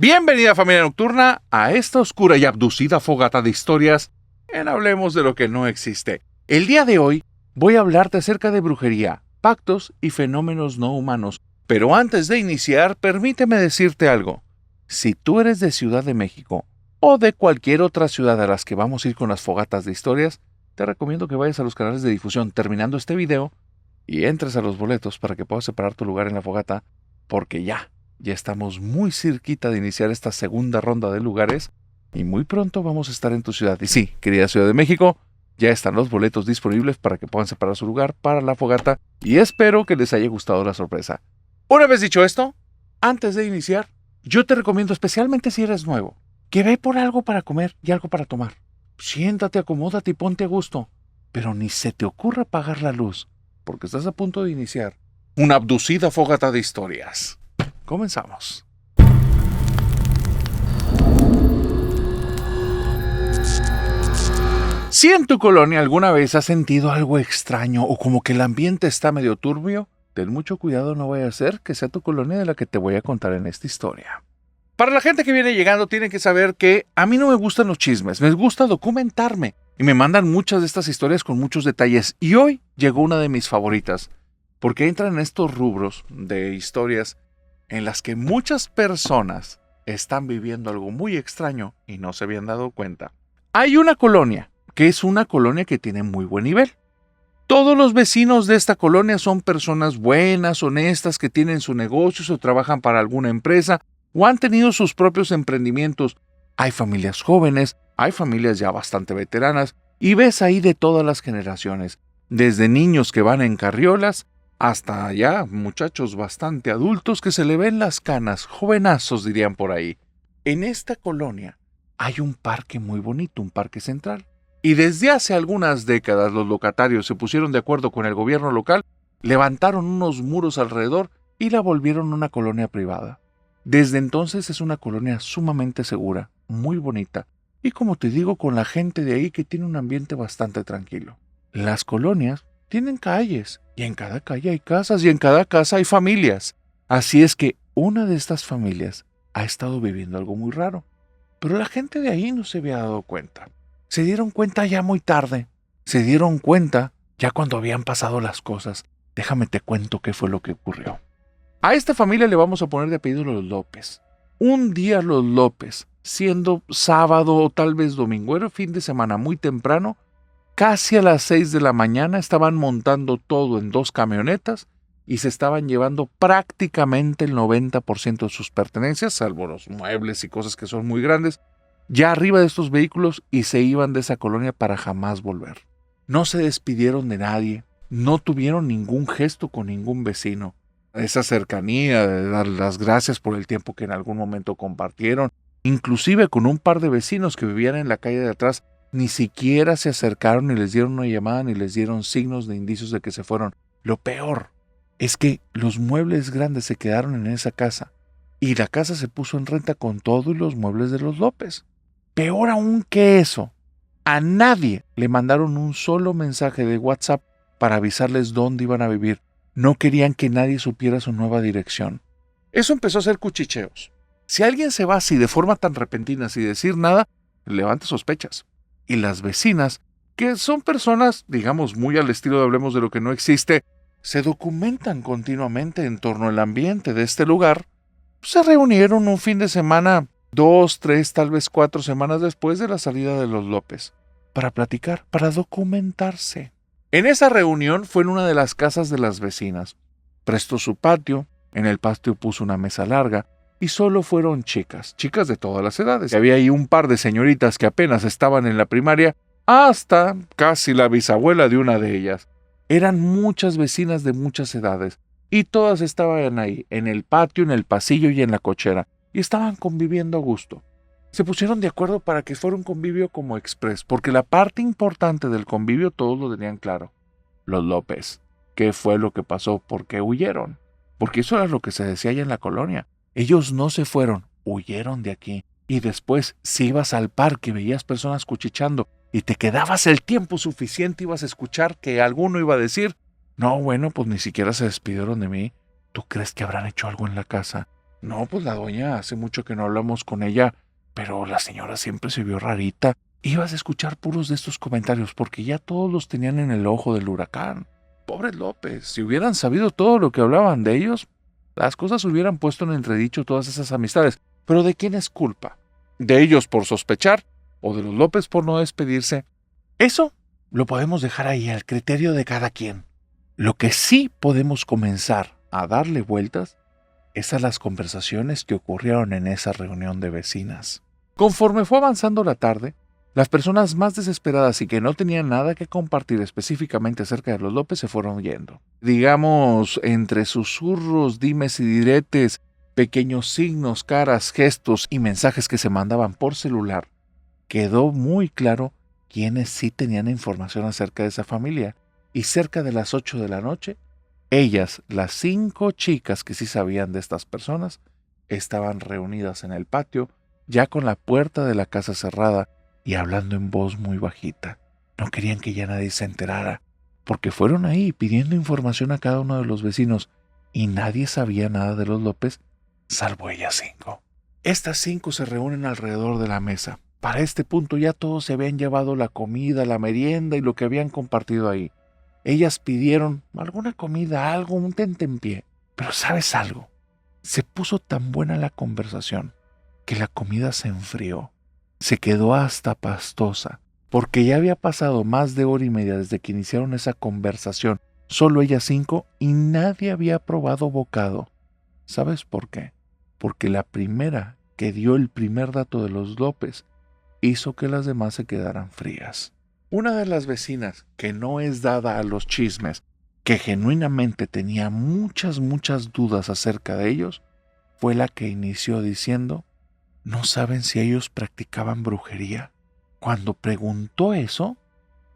Bienvenida familia nocturna a esta oscura y abducida fogata de historias en Hablemos de lo que no existe. El día de hoy voy a hablarte acerca de brujería, pactos y fenómenos no humanos. Pero antes de iniciar, permíteme decirte algo. Si tú eres de Ciudad de México o de cualquier otra ciudad a las que vamos a ir con las fogatas de historias, te recomiendo que vayas a los canales de difusión terminando este video y entres a los boletos para que puedas separar tu lugar en la fogata, porque ya estamos muy cerquita de iniciar esta segunda ronda de lugares y muy pronto vamos a estar en tu ciudad. Y sí, querida Ciudad de México, ya están los boletos disponibles para que puedan separar su lugar para la fogata y espero que les haya gustado la sorpresa. Una vez dicho esto, antes de iniciar, yo te recomiendo, especialmente si eres nuevo, que ve por algo para comer y algo para tomar. Siéntate, acomódate y ponte a gusto, pero ni se te ocurra apagar la luz, porque estás a punto de iniciar una abducida fogata de historias. Comenzamos. Si en tu colonia alguna vez has sentido algo extraño o como que el ambiente está medio turbio, ten mucho cuidado, no vaya a ser que sea tu colonia de la que te voy a contar en esta historia. Para la gente que viene llegando, tienen que saber que a mí no me gustan los chismes, me gusta documentarme. Y me mandan muchas de estas historias con muchos detalles. Y hoy llegó una de mis favoritas, porque entran en estos rubros de historias en las que muchas personas están viviendo algo muy extraño y no se habían dado cuenta. Hay una colonia, que es una colonia que tiene muy buen nivel. Todos los vecinos de esta colonia son personas buenas, honestas, que tienen su negocio o trabajan para alguna empresa o han tenido sus propios emprendimientos. Hay familias jóvenes, hay familias ya bastante veteranas y ves ahí de todas las generaciones, desde niños que van en carriolas hasta ya muchachos bastante adultos que se le ven las canas, jovenazos dirían por ahí. En esta colonia hay un parque muy bonito, un parque central. Y desde hace algunas décadas los locatarios se pusieron de acuerdo con el gobierno local, levantaron unos muros alrededor y la volvieron una colonia privada. Desde entonces es una colonia sumamente segura, muy bonita, y como te digo, con la gente de ahí que tiene un ambiente bastante tranquilo. Las colonias tienen calles, y en cada calle hay casas, y en cada casa hay familias. Así es que una de estas familias ha estado viviendo algo muy raro, pero la gente de ahí no se había dado cuenta. Se dieron cuenta ya muy tarde, se dieron cuenta ya cuando habían pasado las cosas. Déjame te cuento qué fue lo que ocurrió. A esta familia le vamos a poner de apellido los López. Un día los López, siendo sábado o tal vez domingo, era fin de semana muy temprano, casi a las 6 de la mañana estaban montando todo en 2 camionetas y se estaban llevando prácticamente el 90% de sus pertenencias, salvo los muebles y cosas que son muy grandes, ya arriba de estos vehículos y se iban de esa colonia para jamás volver. No se despidieron de nadie, no tuvieron ningún gesto con ningún vecino. Esa cercanía de dar las gracias por el tiempo que en algún momento compartieron, inclusive con un par de vecinos que vivían en la calle de atrás, ni siquiera se acercaron ni les dieron una llamada ni les dieron signos de indicios de que se fueron. Lo peor es que los muebles grandes se quedaron en esa casa y la casa se puso en renta con todo y los muebles de los López. Peor aún que eso, a nadie le mandaron un solo mensaje de WhatsApp para avisarles dónde iban a vivir. No querían que nadie supiera su nueva dirección. Eso empezó a hacer cuchicheos. Si alguien se va así de forma tan repentina sin decir nada, levanta sospechas. Y las vecinas, que son personas, digamos, muy al estilo de Hablemos de lo que no existe, se documentan continuamente en torno al ambiente de este lugar. Se reunieron un fin de semana, 2, 3, tal vez 4 semanas después de la salida de los López, para platicar, para documentarse. En esa reunión fue en una de las casas de las vecinas. Prestó su patio, en el patio puso una mesa larga y solo fueron chicas de todas las edades. Había ahí un par de señoritas que apenas estaban en la primaria, hasta casi la bisabuela de una de ellas. Eran muchas vecinas de muchas edades y todas estaban ahí, en el patio, en el pasillo y en la cochera, y estaban conviviendo a gusto. Se pusieron de acuerdo para que fuera un convivio como express, porque la parte importante del convivio todos lo tenían claro. Los López. ¿Qué fue lo que pasó? ¿Por qué huyeron? Porque eso era lo que se decía allá en la colonia. Ellos no se fueron, huyeron de aquí. Y después, si ibas al parque y veías personas cuchicheando y te quedabas el tiempo suficiente, ibas a escuchar que alguno iba a decir: no, bueno, pues ni siquiera se despidieron de mí. ¿Tú crees que habrán hecho algo en la casa? No, pues la doña hace mucho que no hablamos con ella, pero la señora siempre se vio rarita. Ibas a escuchar puros de estos comentarios porque ya todos los tenían en el ojo del huracán. Pobres López, si hubieran sabido todo lo que hablaban de ellos, las cosas hubieran puesto en entredicho todas esas amistades. Pero ¿de quién es culpa? ¿De ellos por sospechar o de los López por no despedirse? Eso lo podemos dejar ahí al criterio de cada quien. Lo que sí podemos comenzar a darle vueltas es a las conversaciones que ocurrieron en esa reunión de vecinas. Conforme fue avanzando la tarde, las personas más desesperadas y que no tenían nada que compartir específicamente acerca de los López se fueron yendo. Digamos, entre susurros, dimes y diretes, pequeños signos, caras, gestos y mensajes que se mandaban por celular, quedó muy claro quiénes sí tenían información acerca de esa familia. Y cerca de las 8 de la noche, ellas, las 5 chicas que sí sabían de estas personas, estaban reunidas en el patio, ya con la puerta de la casa cerrada y hablando en voz muy bajita. No querían que ya nadie se enterara, porque fueron ahí pidiendo información a cada uno de los vecinos y nadie sabía nada de los López, salvo ellas 5. Estas 5 se reúnen alrededor de la mesa. Para este punto ya todos se habían llevado la comida, la merienda y lo que habían compartido ahí. Ellas pidieron alguna comida, algo, un tentempié. Pero ¿sabes algo? Se puso tan buena la conversación que la comida se enfrió. Se quedó hasta pastosa, porque ya había pasado más de hora y media desde que iniciaron esa conversación, solo ellas 5, y nadie había probado bocado. ¿Sabes por qué? Porque la primera que dio el primer dato de los López hizo que las demás se quedaran frías. Una de las vecinas, que no es dada a los chismes, que genuinamente tenía muchas dudas acerca de ellos, fue la que inició diciendo: ¿no saben si ellos practicaban brujería? Cuando preguntó eso,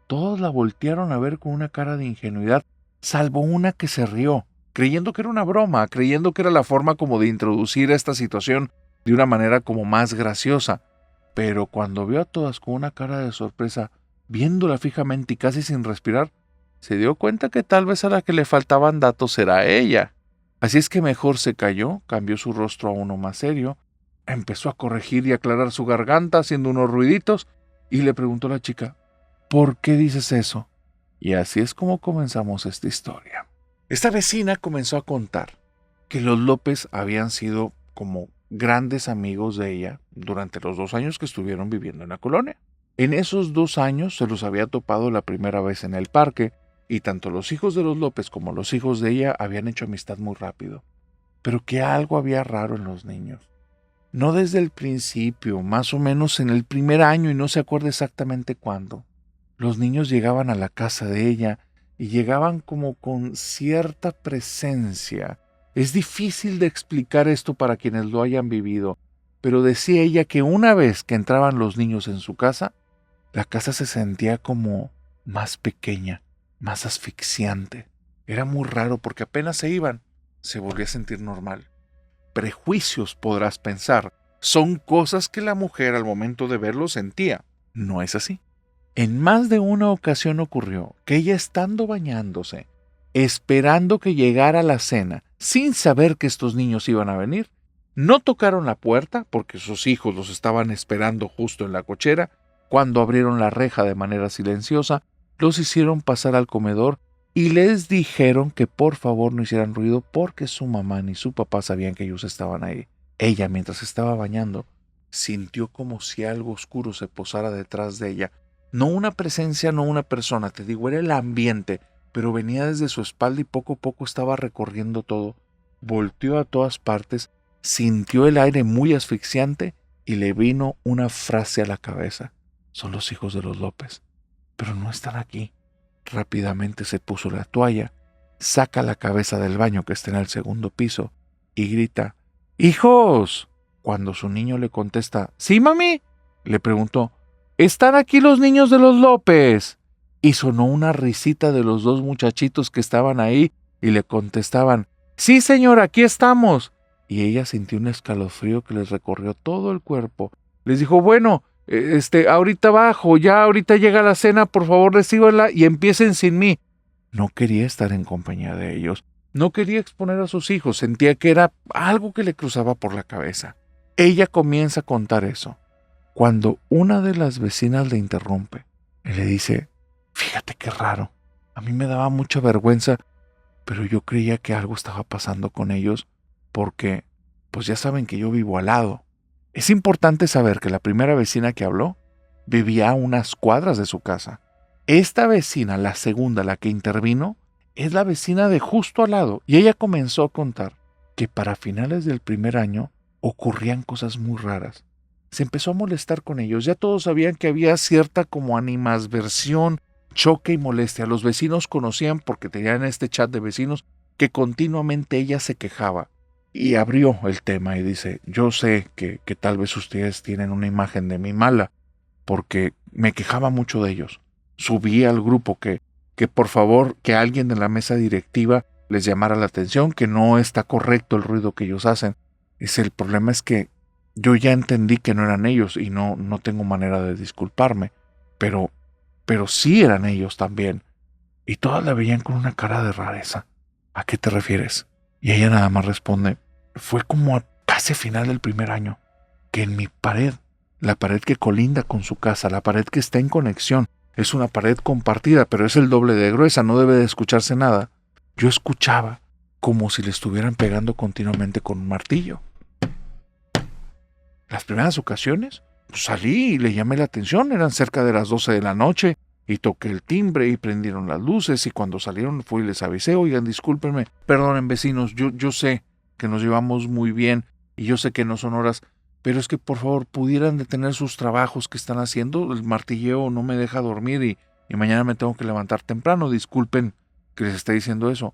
todos la voltearon a ver con una cara de ingenuidad, salvo una que se rió, creyendo que era una broma, creyendo que era la forma como de introducir esta situación de una manera como más graciosa. Pero cuando vio a todas con una cara de sorpresa, viéndola fijamente y casi sin respirar, se dio cuenta que tal vez a la que le faltaban datos era ella. Así es que mejor se calló, cambió su rostro a uno más serio, empezó a corregir y aclarar su garganta haciendo unos ruiditos y le preguntó a la chica: ¿por qué dices eso? Y así es como comenzamos esta historia. Esta vecina comenzó a contar que los López habían sido como grandes amigos de ella durante los 2 años que estuvieron viviendo en la colonia. En esos 2 años se los había topado la primera vez en el parque y tanto los hijos de los López como los hijos de ella habían hecho amistad muy rápido. Pero que algo había raro en los niños. No desde el principio, más o menos en el primer año y no se acuerda exactamente cuándo. Los niños llegaban a la casa de ella y llegaban como con cierta presencia. Es difícil de explicar esto para quienes lo hayan vivido, pero decía ella que una vez que entraban los niños en su casa, la casa se sentía como más pequeña, más asfixiante. Era muy raro porque apenas se iban, se volvía a sentir normal. Prejuicios, podrás pensar, son cosas que la mujer al momento de verlo sentía. No es así. En más de una ocasión ocurrió que ella, estando bañándose, esperando que llegara la cena, sin saber que estos niños iban a venir, no tocaron la puerta porque sus hijos los estaban esperando justo en la cochera. Cuando abrieron la reja de manera silenciosa, los hicieron pasar al comedor y les dijeron que por favor no hicieran ruido porque su mamá ni su papá sabían que ellos estaban ahí. Ella, mientras estaba bañando, sintió como si algo oscuro se posara detrás de ella. No una presencia, no una persona, te digo, era el ambiente, pero venía desde su espalda y poco a poco estaba recorriendo todo. Volteó a todas partes, sintió el aire muy asfixiante y le vino una frase a la cabeza: son los hijos de los López, pero no están aquí. Rápidamente se puso la toalla, saca la cabeza del baño que está en el segundo piso y grita: ¡hijos! Cuando su niño le contesta: ¿sí, mami?, le preguntó: ¿están aquí los niños de los López? Y sonó una risita de los 2 muchachitos que estaban ahí y le contestaban: sí, señor, aquí estamos. Y ella sintió un escalofrío que les recorrió todo el cuerpo. Les dijo: bueno, ahorita bajo, ya ahorita llega la cena, por favor recíbanla y empiecen sin mí. No quería estar en compañía de ellos. No quería exponer a sus hijos, sentía que era algo que le cruzaba por la cabeza. Ella comienza a contar eso, cuando una de las vecinas le interrumpe y le dice, fíjate qué raro, a mí me daba mucha vergüenza, pero yo creía que algo estaba pasando con ellos porque, pues ya saben que yo vivo al lado. Es importante saber que la primera vecina que habló vivía a unas cuadras de su casa. Esta vecina, la segunda, la que intervino, es la vecina de justo al lado, y ella comenzó a contar que para finales del primer año ocurrían cosas muy raras. Se empezó a molestar con ellos, ya todos sabían que había cierta como animadversión, choque y molestia. Los vecinos conocían, porque tenían este chat de vecinos, que continuamente ella se quejaba. Y abrió el tema y dice, yo sé que tal vez ustedes tienen una imagen de mí mala, porque me quejaba mucho de ellos. Subí al grupo que por favor, que alguien de la mesa directiva les llamara la atención, que no está correcto el ruido que ellos hacen. El problema es que yo ya entendí que no eran ellos y no tengo manera de disculparme, pero sí eran ellos también. Y todas la veían con una cara de rareza. ¿A qué te refieres? Y ella nada más responde, fue como a casi final del primer año, que en mi pared, la pared que colinda con su casa, la pared que está en conexión, es una pared compartida, pero es el doble de gruesa, no debe de escucharse nada. Yo escuchaba como si le estuvieran pegando continuamente con un martillo. Las primeras ocasiones, pues salí y le llamé la atención, eran cerca de las 12 de la noche, y toqué el timbre y prendieron las luces, y cuando salieron fui y les avisé, oigan, discúlpenme, perdonen vecinos, yo sé que nos llevamos muy bien, y yo sé que no son horas, pero es que por favor pudieran detener sus trabajos que están haciendo, el martilleo no me deja dormir y mañana me tengo que levantar temprano, disculpen que les esté diciendo eso.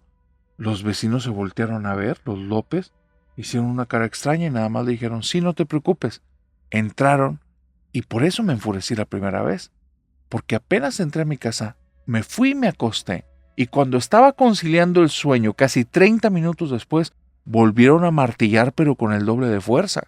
Los vecinos se voltearon a ver, los López, hicieron una cara extraña y nada más le dijeron, sí, no te preocupes. Entraron y por eso me enfurecí la primera vez, porque apenas entré a mi casa, me fui y me acosté, y cuando estaba conciliando el sueño, casi 30 minutos después, volvieron a martillar pero con el doble de fuerza.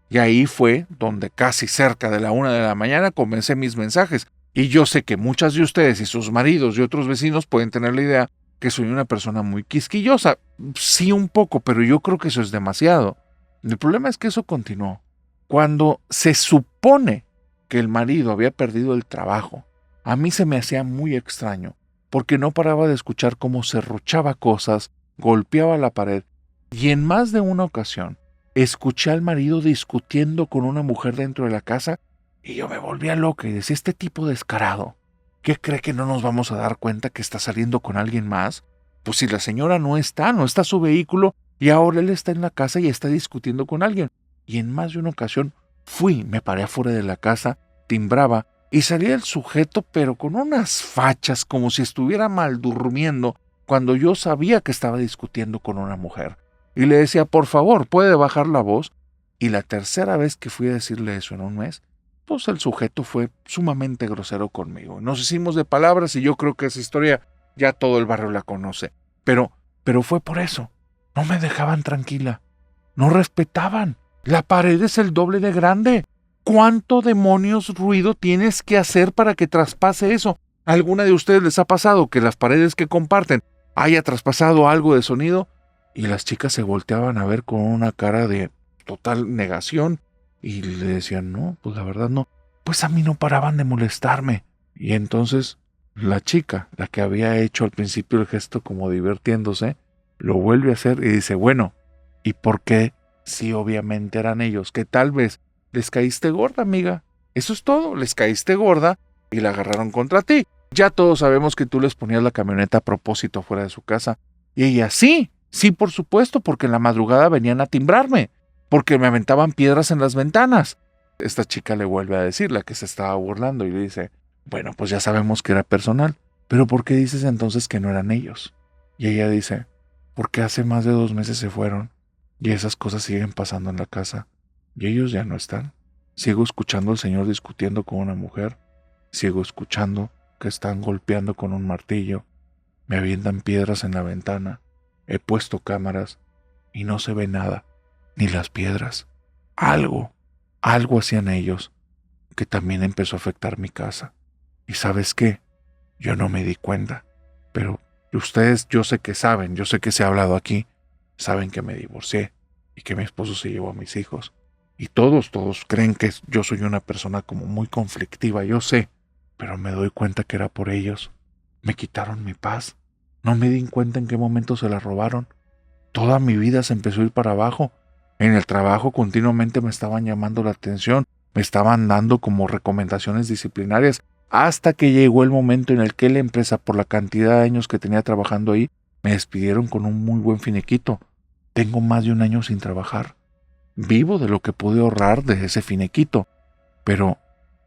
Y ahí fue donde casi cerca de la 1 de la mañana comencé mis mensajes. Y yo sé que muchas de ustedes y sus maridos y otros vecinos pueden tener la idea que soy una persona muy quisquillosa. Sí, un poco, pero yo creo que eso es demasiado. El problema es que eso continuó. Cuando se supone que el marido había perdido el trabajo, a mí se me hacía muy extraño, porque no paraba de escuchar cómo serruchaba cosas, golpeaba la pared, y en más de una ocasión escuché al marido discutiendo con una mujer dentro de la casa y yo me volvía loca y decía, este tipo descarado, ¿qué cree que no nos vamos a dar cuenta que está saliendo con alguien más? Pues si la señora no está su vehículo y ahora él está en la casa y está discutiendo con alguien. Y en más de una ocasión me paré afuera de la casa, timbraba y salía el sujeto pero con unas fachas como si estuviera mal durmiendo cuando yo sabía que estaba discutiendo con una mujer. Y le decía, por favor, ¿puede bajar la voz? Y la tercera vez que fui a decirle eso en un mes, pues el sujeto fue sumamente grosero conmigo. Nos hicimos de palabras y yo creo que esa historia ya todo el barrio la conoce. Pero fue por eso. No me dejaban tranquila. No respetaban. La pared es el doble de grande. ¿Cuánto demonios ruido tienes que hacer para que traspase eso? ¿A alguna de ustedes les ha pasado que las paredes que comparten haya traspasado algo de sonido? Y las chicas se volteaban a ver con una cara de total negación y le decían, no, pues la verdad no. Pues a mí no paraban de molestarme. Y entonces la chica, la que había hecho al principio el gesto como divirtiéndose, lo vuelve a hacer y dice, bueno, ¿y por qué? Sí, obviamente eran ellos, que tal vez les caíste gorda, amiga. Eso es todo, les caíste gorda y la agarraron contra ti. Ya todos sabemos que tú les ponías la camioneta a propósito fuera de su casa. Y ella, sí, por supuesto, porque en la madrugada venían a timbrarme, porque me aventaban piedras en las ventanas. Esta chica le vuelve a decir, la que se estaba burlando, y le dice, bueno, pues ya sabemos que era personal, pero ¿por qué dices entonces que no eran ellos? Y ella dice, porque hace más de 2 meses se fueron, y esas cosas siguen pasando en la casa, y ellos ya no están. Sigo escuchando al señor discutiendo con una mujer, sigo escuchando que están golpeando con un martillo, me avientan piedras en la ventana. He puesto cámaras y no se ve nada, ni las piedras. Algo hacían ellos que también empezó a afectar mi casa. ¿Y sabes qué? Yo no me di cuenta, pero Ustedes yo sé que saben, yo sé que se ha hablado aquí, saben que me divorcié y que mi esposo se llevó a mis hijos. Y todos creen que yo soy una persona como muy conflictiva, yo sé, pero me doy cuenta que era por ellos. Me quitaron mi paz. No me di cuenta en qué momento se la robaron. Toda mi vida se empezó a ir para abajo. En el trabajo continuamente me estaban llamando la atención, me estaban dando como recomendaciones disciplinarias, hasta que llegó el momento en el que la empresa, por la cantidad de años que tenía trabajando ahí, me despidieron con un muy buen finiquito. Tengo más de un año sin trabajar. Vivo de lo que pude ahorrar de ese finiquito, pero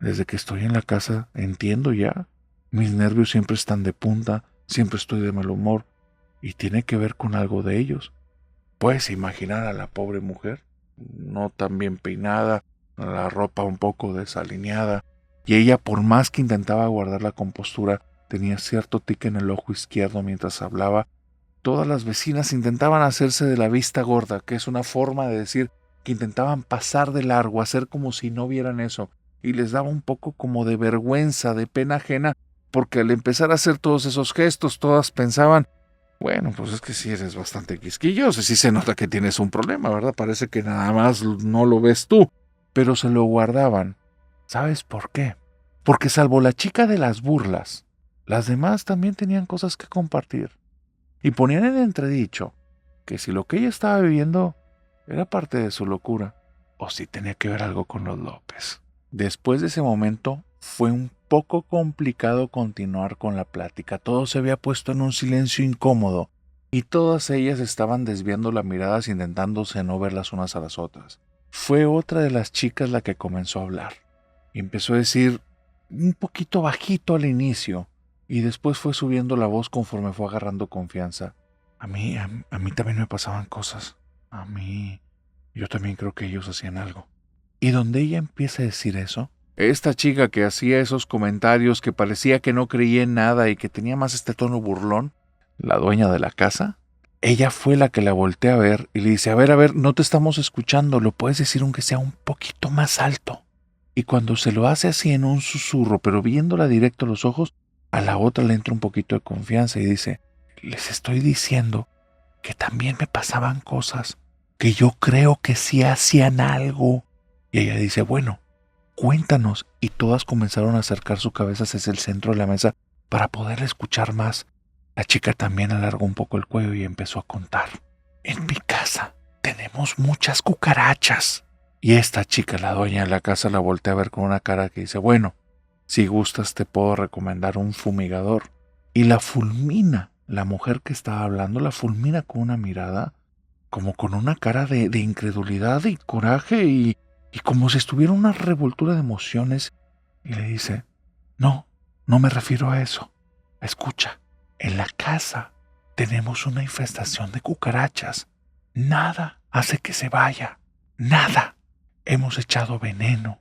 desde que estoy en la casa entiendo ya. Mis nervios siempre están de punta, siempre estoy de mal humor, y tiene que ver con algo de ellos. Puedes imaginar a la pobre mujer, no tan bien peinada, la ropa un poco desalineada, y ella, por más que intentaba guardar la compostura, tenía cierto tique en el ojo izquierdo mientras hablaba. Todas las vecinas intentaban hacerse de la vista gorda, que es una forma de decir que intentaban pasar de largo, hacer como si no vieran eso, y les daba un poco como de vergüenza, de pena ajena, porque al empezar a hacer todos esos gestos, todas pensaban, bueno, pues es que sí eres bastante quisquilloso, sí se nota que tienes un problema, ¿verdad? Parece que nada más no lo ves tú, pero se lo guardaban. ¿Sabes por qué? Porque salvo la chica de las burlas, las demás también tenían cosas que compartir. Y ponían en entredicho que si lo que ella estaba viviendo era parte de su locura, o si tenía que ver algo con los López. Después de ese momento, fue un poco complicado continuar con la plática. Todo se había puesto en un silencio incómodo, y todas ellas estaban desviando las miradas intentándose no ver las unas a las otras. Fue otra de las chicas la que comenzó a hablar, y empezó a decir un poquito bajito al inicio, y después fue subiendo la voz conforme fue agarrando confianza. A mí también me pasaban cosas. Yo también creo que ellos hacían algo. Y donde ella empieza a decir eso, esta chica que hacía esos comentarios, que parecía que no creía en nada y que tenía más este tono burlón, la dueña de la casa, ella fue la que la voltea a ver y le dice, a ver, no te estamos escuchando, lo puedes decir aunque sea un poquito más alto. Y cuando se lo hace así en un susurro, pero viéndola directo a los ojos, a la otra le entra un poquito de confianza y dice, les estoy diciendo que también me pasaban cosas, que yo creo que sí hacían algo. Y ella dice, bueno, cuéntanos. Y todas comenzaron a acercar su cabeza hacia el centro de la mesa para poder escuchar más. La chica también alargó un poco el cuello y empezó a contar. En mi casa tenemos muchas cucarachas. Y esta chica, la dueña de la casa, la voltea a ver con una cara que dice, bueno, si gustas te puedo recomendar un fumigador. Y la fulmina, la mujer que estaba hablando, la fulmina con una mirada, como con una cara de incredulidad y coraje y como si estuviera una revoltura de emociones, y le dice, no me refiero a eso. Escucha, en la casa tenemos una infestación de cucarachas. Nada hace que se vaya, nada. Hemos echado veneno,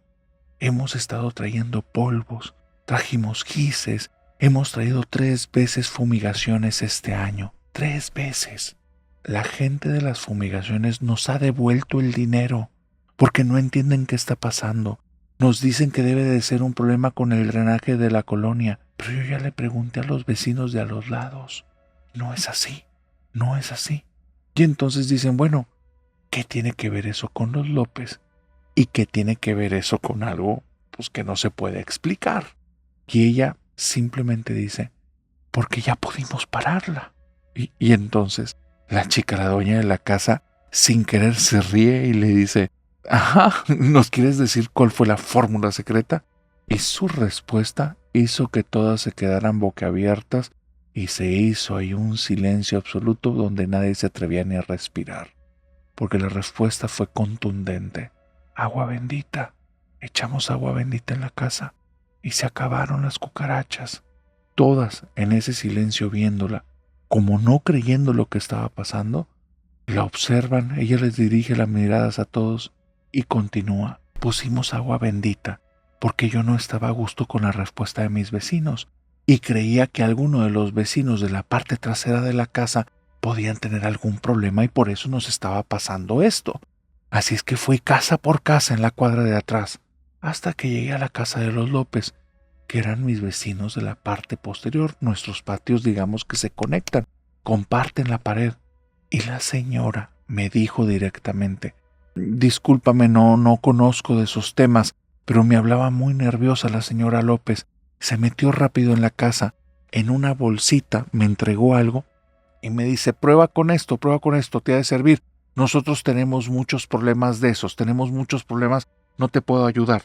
hemos estado trayendo polvos, trajimos gises, hemos traído 3 veces fumigaciones este año, 3 veces. La gente de las fumigaciones nos ha devuelto el dinero porque no entienden qué está pasando. Nos dicen que debe de ser un problema con el drenaje de la colonia, pero yo ya le pregunté a los vecinos de a los lados. No es así, no es así. Y entonces dicen, bueno, ¿qué tiene que ver eso con los López? ¿Y qué tiene que ver eso con algo pues que no se puede explicar? Y ella simplemente dice, porque ya pudimos pararla. Y entonces la chica, la dueña de la casa, sin querer se ríe y le dice, ajá, ¿nos quieres decir cuál fue la fórmula secreta? Y su respuesta hizo que todas se quedaran boquiabiertas y se hizo ahí un silencio absoluto donde nadie se atrevía ni a respirar, porque la respuesta fue contundente. Agua bendita. Echamos agua bendita en la casa y se acabaron las cucarachas. Todas en ese silencio viéndola, como no creyendo lo que estaba pasando, la observan, ella les dirige las miradas a todos y continúa. Pusimos agua bendita porque yo no estaba a gusto con la respuesta de mis vecinos y creía que alguno de los vecinos de la parte trasera de la casa podían tener algún problema y por eso nos estaba pasando esto. Así es que fui casa por casa en la cuadra de atrás hasta que llegué a la casa de los López que eran mis vecinos de la parte posterior. Nuestros patios, digamos que se conectan, comparten la pared. Y la señora me dijo directamente: discúlpame, no conozco de esos temas, pero me hablaba muy nerviosa la señora López. Se metió rápido en la casa, en una bolsita me entregó algo y me dice: prueba con esto, te ha de servir. Nosotros tenemos muchos problemas de esos, tenemos muchos problemas, no te puedo ayudar.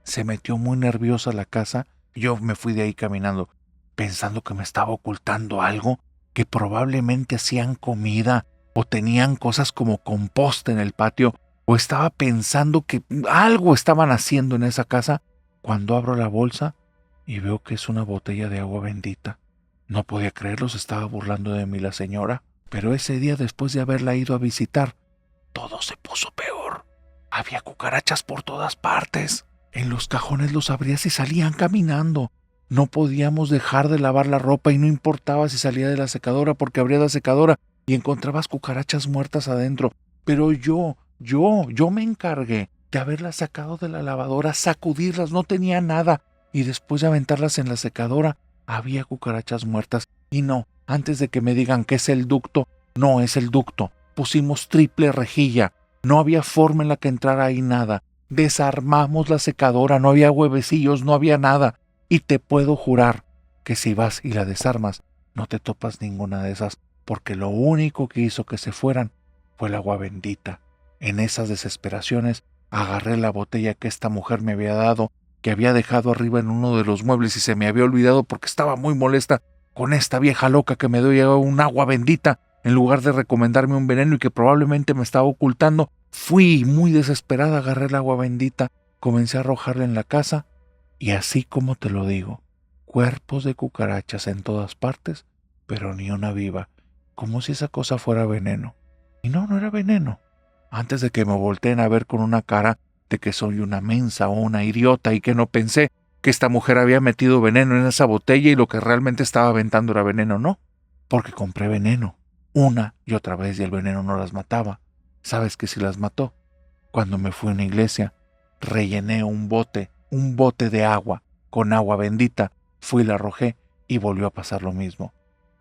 Se metió muy nerviosa a la casa. Yo me fui de ahí caminando, pensando que me estaba ocultando algo, que probablemente hacían comida o tenían cosas como composta en el patio, o estaba pensando que algo estaban haciendo en esa casa, cuando abro la bolsa y veo que es una botella de agua bendita. No podía creerlo, se estaba burlando de mí la señora. Pero ese día, después de haberla ido a visitar, todo se puso peor. Había cucarachas por todas partes. En los cajones los abrías y salían caminando. No podíamos dejar de lavar la ropa y no importaba si salía de la secadora, porque abría la secadora y encontrabas cucarachas muertas adentro. Pero yo me encargué de haberlas sacado de la lavadora, sacudirlas, no tenía nada. Y después de aventarlas en la secadora, había cucarachas muertas. Y no, antes de que me digan que es el ducto, no es el ducto. Pusimos triple rejilla. No había forma en la que entrara ahí nada. Desarmamos la secadora, no había huevecillos, no había nada. Y te puedo jurar que si vas y la desarmas, no te topas ninguna de esas, porque lo único que hizo que se fueran fue el agua bendita. En esas desesperaciones, agarré la botella que esta mujer me había dado, que había dejado arriba en uno de los muebles y se me había olvidado porque estaba muy molesta con esta vieja loca que me dio un agua bendita en lugar de recomendarme un veneno y que probablemente me estaba ocultando. Fui muy desesperada, agarré el agua bendita, comencé a arrojarla en la casa y así como te lo digo, cuerpos de cucarachas en todas partes, pero ni una viva, como si esa cosa fuera veneno. Y no era veneno. Antes de que me volteen a ver con una cara de que soy una mensa o una idiota y que no pensé que esta mujer había metido veneno en esa botella y lo que realmente estaba aventando era veneno, no, porque compré veneno una y otra vez y el veneno no las mataba. ¿Sabes que si las mató? Cuando me fui a una iglesia, rellené un bote de agua con agua bendita, fui y la arrojé y volvió a pasar lo mismo.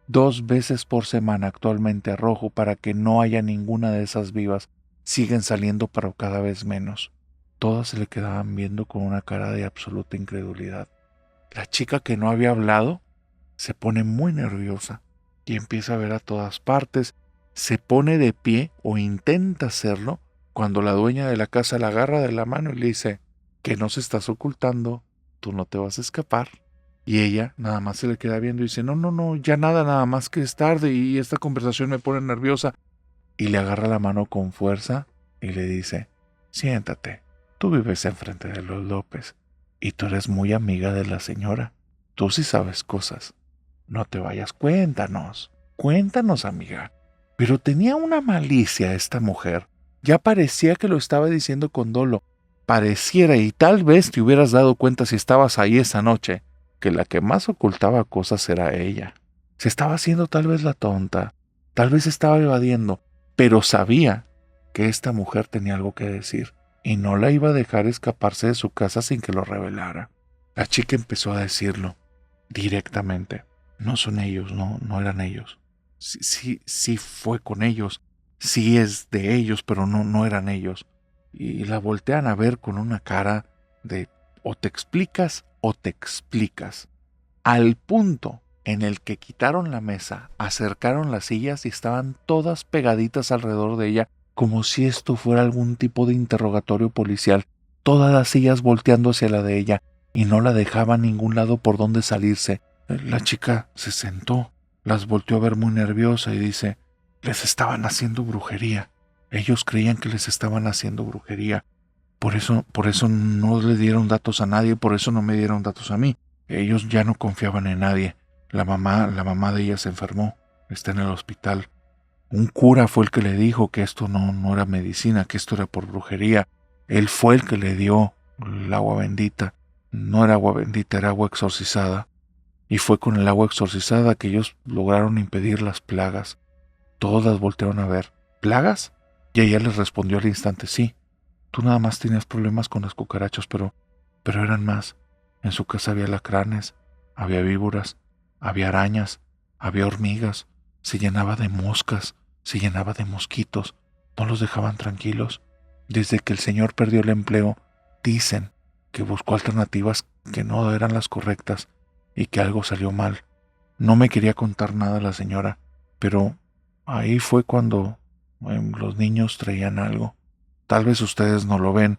2 veces por semana actualmente arrojo para que no haya ninguna de esas vivas. Siguen saliendo, pero cada vez menos. Todas se le quedaban viendo con una cara de absoluta incredulidad. La chica que no había hablado se pone muy nerviosa y empieza a ver a todas partes. Se pone de pie o intenta hacerlo cuando la dueña de la casa la agarra de la mano y le dice: que no se estás ocultando, tú no te vas a escapar. Y ella nada más se le queda viendo y dice: no, ya nada más que es tarde y esta conversación me pone nerviosa. Y le agarra la mano con fuerza y le dice: siéntate, tú vives enfrente de los López y tú eres muy amiga de la señora. Tú sí sabes cosas. No te vayas, cuéntanos, amiga. Pero tenía una malicia esta mujer. Ya parecía que lo estaba diciendo con dolo. Pareciera, y tal vez te hubieras dado cuenta si estabas ahí esa noche, que la que más ocultaba cosas era ella. Se estaba haciendo tal vez la tonta, tal vez estaba evadiendo, pero sabía que esta mujer tenía algo que decir y no la iba a dejar escaparse de su casa sin que lo revelara. La chica empezó a decirlo directamente. No son ellos, no eran ellos. Sí fue con ellos, sí es de ellos, pero no eran ellos. Y la voltean a ver con una cara de o te explicas o te explicas. Al punto en el que quitaron la mesa, acercaron las sillas y estaban todas pegaditas alrededor de ella, como si esto fuera algún tipo de interrogatorio policial, todas las sillas volteando hacia la de ella, y no la dejaba a ningún lado por donde salirse. La chica se sentó, las volteó a ver muy nerviosa y dice: les estaban haciendo brujería. Ellos creían que les estaban haciendo brujería. Por eso no le dieron datos a nadie, por eso no me dieron datos a mí. Ellos ya no confiaban en nadie. La mamá de ella se enfermó, está en el hospital. Un cura fue el que le dijo que esto no era medicina, que esto era por brujería. Él fue el que le dio el agua bendita. No era agua bendita, era agua exorcizada. Y fue con el agua exorcizada que ellos lograron impedir las plagas. Todas voltearon a ver. ¿Plagas? Y ella les respondió al instante: sí. Tú nada más tenías problemas con las cucarachas, pero eran más. En su casa había alacranes, había víboras, había arañas, había hormigas, se llenaba de moscas, se llenaba de mosquitos, no los dejaban tranquilos. Desde que el señor perdió el empleo, dicen que buscó alternativas que no eran las correctas y que algo salió mal. No me quería contar nada la señora, pero ahí fue cuando los niños traían algo. Tal vez ustedes no lo ven,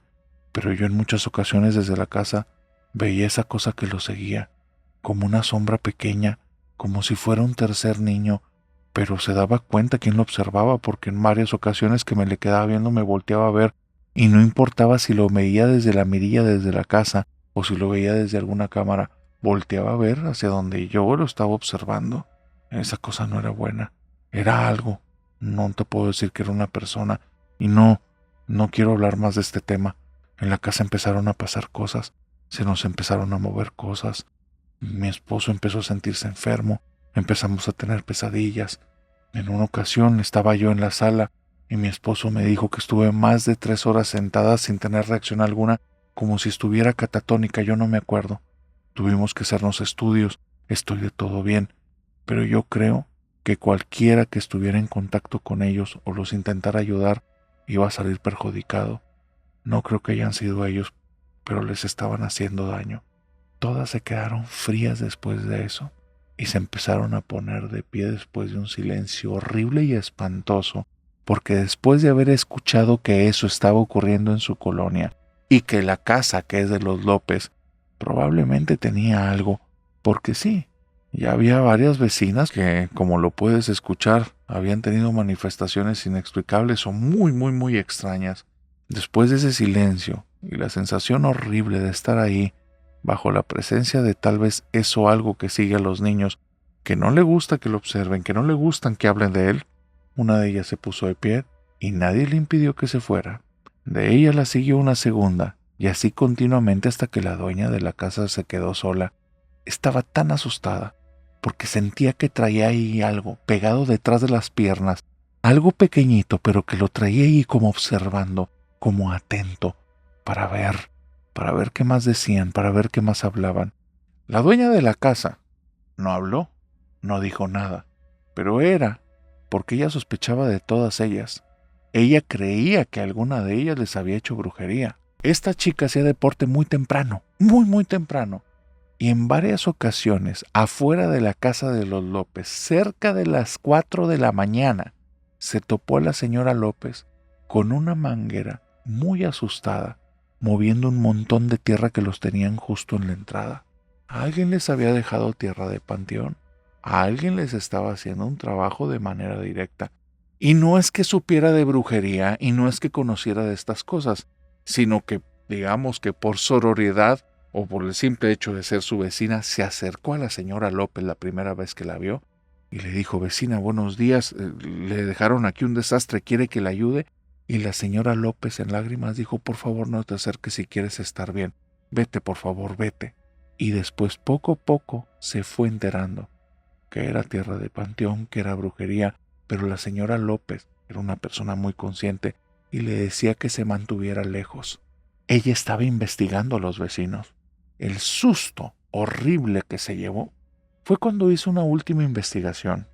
pero yo en muchas ocasiones desde la casa veía esa cosa que lo seguía, como una sombra pequeña, como si fuera un tercer niño, pero se daba cuenta quién lo observaba porque en varias ocasiones que me le quedaba viendo me volteaba a ver y no importaba si lo veía desde la mirilla desde la casa o si lo veía desde alguna cámara, volteaba a ver hacia donde yo lo estaba observando. Esa cosa no era buena, era algo. No te puedo decir que era una persona y no quiero hablar más de este tema. En la casa empezaron a pasar cosas, se nos empezaron a mover cosas. Mi esposo empezó a sentirse enfermo, empezamos a tener pesadillas. En una ocasión estaba yo en la sala y mi esposo me dijo que estuve más de 3 horas sentada sin tener reacción alguna, como si estuviera catatónica, yo no me acuerdo. Tuvimos que hacernos estudios, estoy de todo bien, pero yo creo que cualquiera que estuviera en contacto con ellos o los intentara ayudar iba a salir perjudicado. No creo que hayan sido ellos, pero les estaban haciendo daño. Todas se quedaron frías después de eso y se empezaron a poner de pie después de un silencio horrible y espantoso, porque después de haber escuchado que eso estaba ocurriendo en su colonia y que la casa que es de los López probablemente tenía algo, porque sí, ya había varias vecinas que, como lo puedes escuchar, habían tenido manifestaciones inexplicables o muy extrañas. Después de ese silencio y la sensación horrible de estar ahí, bajo la presencia de tal vez eso algo que sigue a los niños, que no le gusta que lo observen, que no le gustan que hablen de él, una de ellas se puso de pie y nadie le impidió que se fuera. De ella la siguió una segunda, y así continuamente hasta que la dueña de la casa se quedó sola. Estaba tan asustada, porque sentía que traía ahí algo pegado detrás de las piernas, algo pequeñito, pero que lo traía ahí como observando, como atento, para ver qué más decían, para ver qué más hablaban. La dueña de la casa no habló, no dijo nada, pero era porque ella sospechaba de todas ellas. Ella creía que alguna de ellas les había hecho brujería. Esta chica hacía deporte muy temprano, muy temprano, y en varias ocasiones, afuera de la casa de los López, cerca de las 4 de la mañana, se topó a la señora López con una manguera muy asustada, moviendo un montón de tierra que los tenían justo en la entrada. ¿Alguien les había dejado tierra de panteón? Alguien les estaba haciendo un trabajo de manera directa. Y no es que supiera de brujería y no es que conociera de estas cosas, sino que, digamos que por sororidad o por el simple hecho de ser su vecina, se acercó a la señora López la primera vez que la vio y le dijo: vecina, buenos días, le dejaron aquí un desastre, ¿quiere que le ayude? Y la señora López en lágrimas dijo: por favor no te acerques si quieres estar bien, vete por favor, vete. Y después poco a poco se fue enterando que era tierra de panteón, que era brujería, pero la señora López era una persona muy consciente y le decía que se mantuviera lejos. Ella estaba investigando a los vecinos. El susto horrible que se llevó fue cuando hizo una última investigación.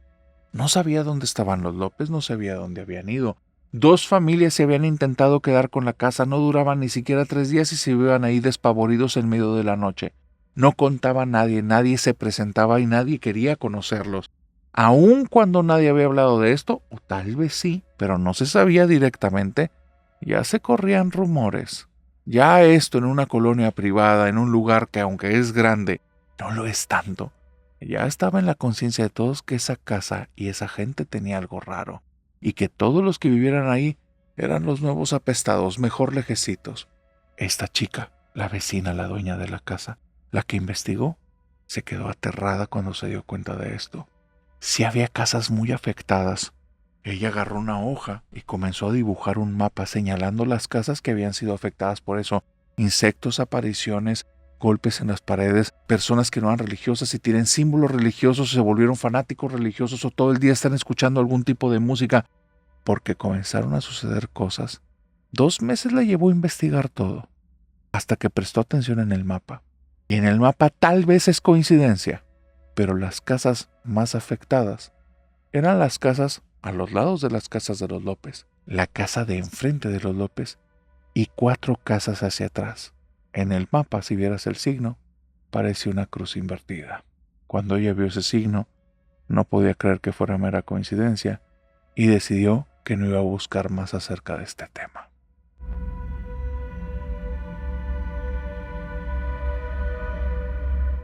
No sabía dónde estaban los López, no sabía dónde habían ido. 2 familias se habían intentado quedar con la casa, no duraban ni siquiera 3 días y se iban ahí despavoridos en medio de la noche. No contaba a nadie, nadie se presentaba y nadie quería conocerlos. Aun cuando nadie había hablado de esto, o tal vez sí, pero no se sabía directamente, ya se corrían rumores. Ya esto en una colonia privada, en un lugar que aunque es grande, no lo es tanto. Ya estaba en la conciencia de todos que esa casa y esa gente tenía algo raro, y que todos los que vivieran ahí eran los nuevos apestados, mejor lejecitos. Esta chica, la vecina, la dueña de la casa, la que investigó, se quedó aterrada cuando se dio cuenta de esto. Sí había casas muy afectadas. Ella agarró una hoja y comenzó a dibujar un mapa señalando las casas que habían sido afectadas por eso. Insectos, apariciones, golpes en las paredes, personas que no eran religiosas y tienen símbolos religiosos, se volvieron fanáticos religiosos o todo el día están escuchando algún tipo de música, porque comenzaron a suceder cosas. 2 meses le llevó a investigar todo, hasta que prestó atención en el mapa. Y en el mapa tal vez es coincidencia, pero las casas más afectadas eran las casas a los lados de las casas de los López, la casa de enfrente de los López y 4 casas hacia atrás. En el mapa, si vieras el signo, parece una cruz invertida. Cuando ella vio ese signo, no podía creer que fuera mera coincidencia y decidió que no iba a buscar más acerca de este tema.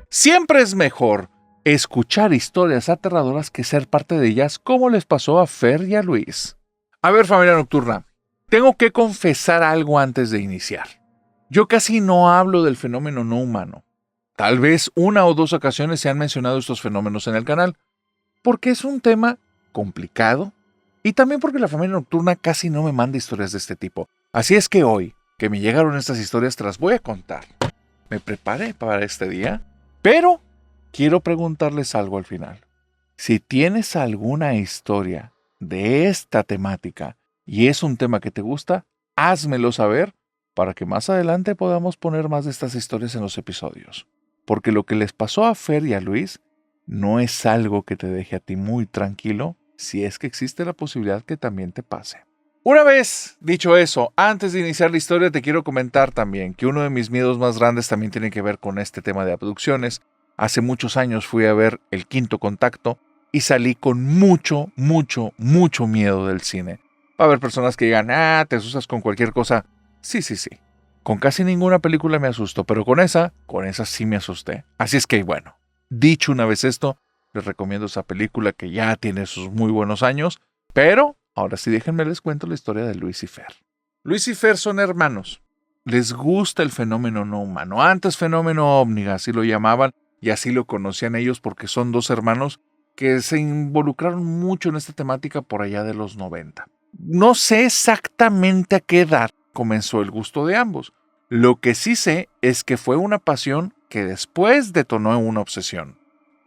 Siempre es mejor escuchar historias aterradoras que ser parte de ellas, como les pasó a Fer y a Luis. A ver, familia nocturna, tengo que confesar algo antes de iniciar. Yo casi no hablo del fenómeno no humano. Tal vez 1 o 2 ocasiones se han mencionado estos fenómenos en el canal, porque es un tema complicado y también porque la familia nocturna casi no me manda historias de este tipo. Así es que hoy, que me llegaron estas historias, te las voy a contar. Me preparé para este día, pero quiero preguntarles algo al final. Si tienes alguna historia de esta temática y es un tema que te gusta, házmelo saber para que más adelante podamos poner más de estas historias en los episodios. Porque lo que les pasó a Fer y a Luis no es algo que te deje a ti muy tranquilo, si es que existe la posibilidad que también te pase. Una vez dicho eso, antes de iniciar la historia te quiero comentar también que uno de mis miedos más grandes también tiene que ver con este tema de abducciones. Hace muchos años fui a ver El Quinto Contacto y salí con mucho miedo del cine. Va a haber personas que digan, te asustas con cualquier cosa. Sí. Con casi ninguna película me asusto, pero con esa sí me asusté. Así es que bueno, dicho una vez esto, les recomiendo esa película que ya tiene sus muy buenos años, pero ahora sí déjenme les cuento la historia de Luis y Fer. Luis y Fer son hermanos. Les gusta el fenómeno no humano. Antes fenómeno ovni, así lo llamaban, y así lo conocían ellos porque son 2 hermanos que se involucraron mucho en esta temática por allá de los 90. No sé exactamente a qué edad comenzó el gusto de ambos. Lo que sí sé es que fue una pasión que después detonó en una obsesión.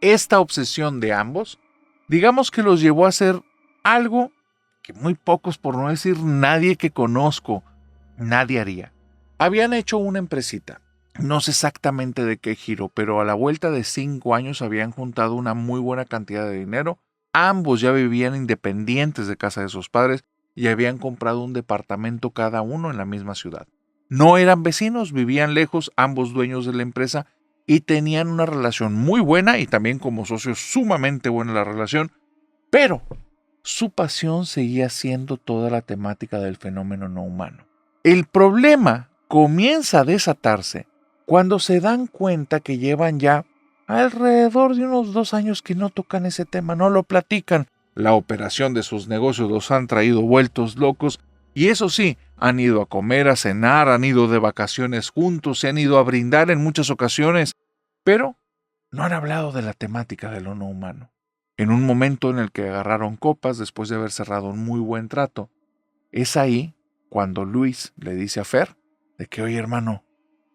Esta obsesión de ambos, digamos que los llevó a hacer algo que muy pocos, por no decir nadie que conozco, nadie haría. Habían hecho una empresita. No sé exactamente de qué giro, pero a la vuelta de 5 años habían juntado una muy buena cantidad de dinero. Ambos ya vivían independientes de casa de sus padres y habían comprado un departamento cada uno en la misma ciudad. No eran vecinos, vivían lejos, ambos dueños de la empresa, y tenían una relación muy buena y también como socios sumamente buena la relación, pero su pasión seguía siendo toda la temática del fenómeno no humano. El problema comienza a desatarse cuando se dan cuenta que llevan ya alrededor de unos 2 años que no tocan ese tema, no lo platican. La operación de sus negocios los han traído vueltos locos y eso sí, han ido a comer, a cenar, han ido de vacaciones juntos, se han ido a brindar en muchas ocasiones, pero no han hablado de la temática de lo no humano. En un momento en el que agarraron copas después de haber cerrado un muy buen trato, es ahí cuando Luis le dice a Fer de que, oye hermano,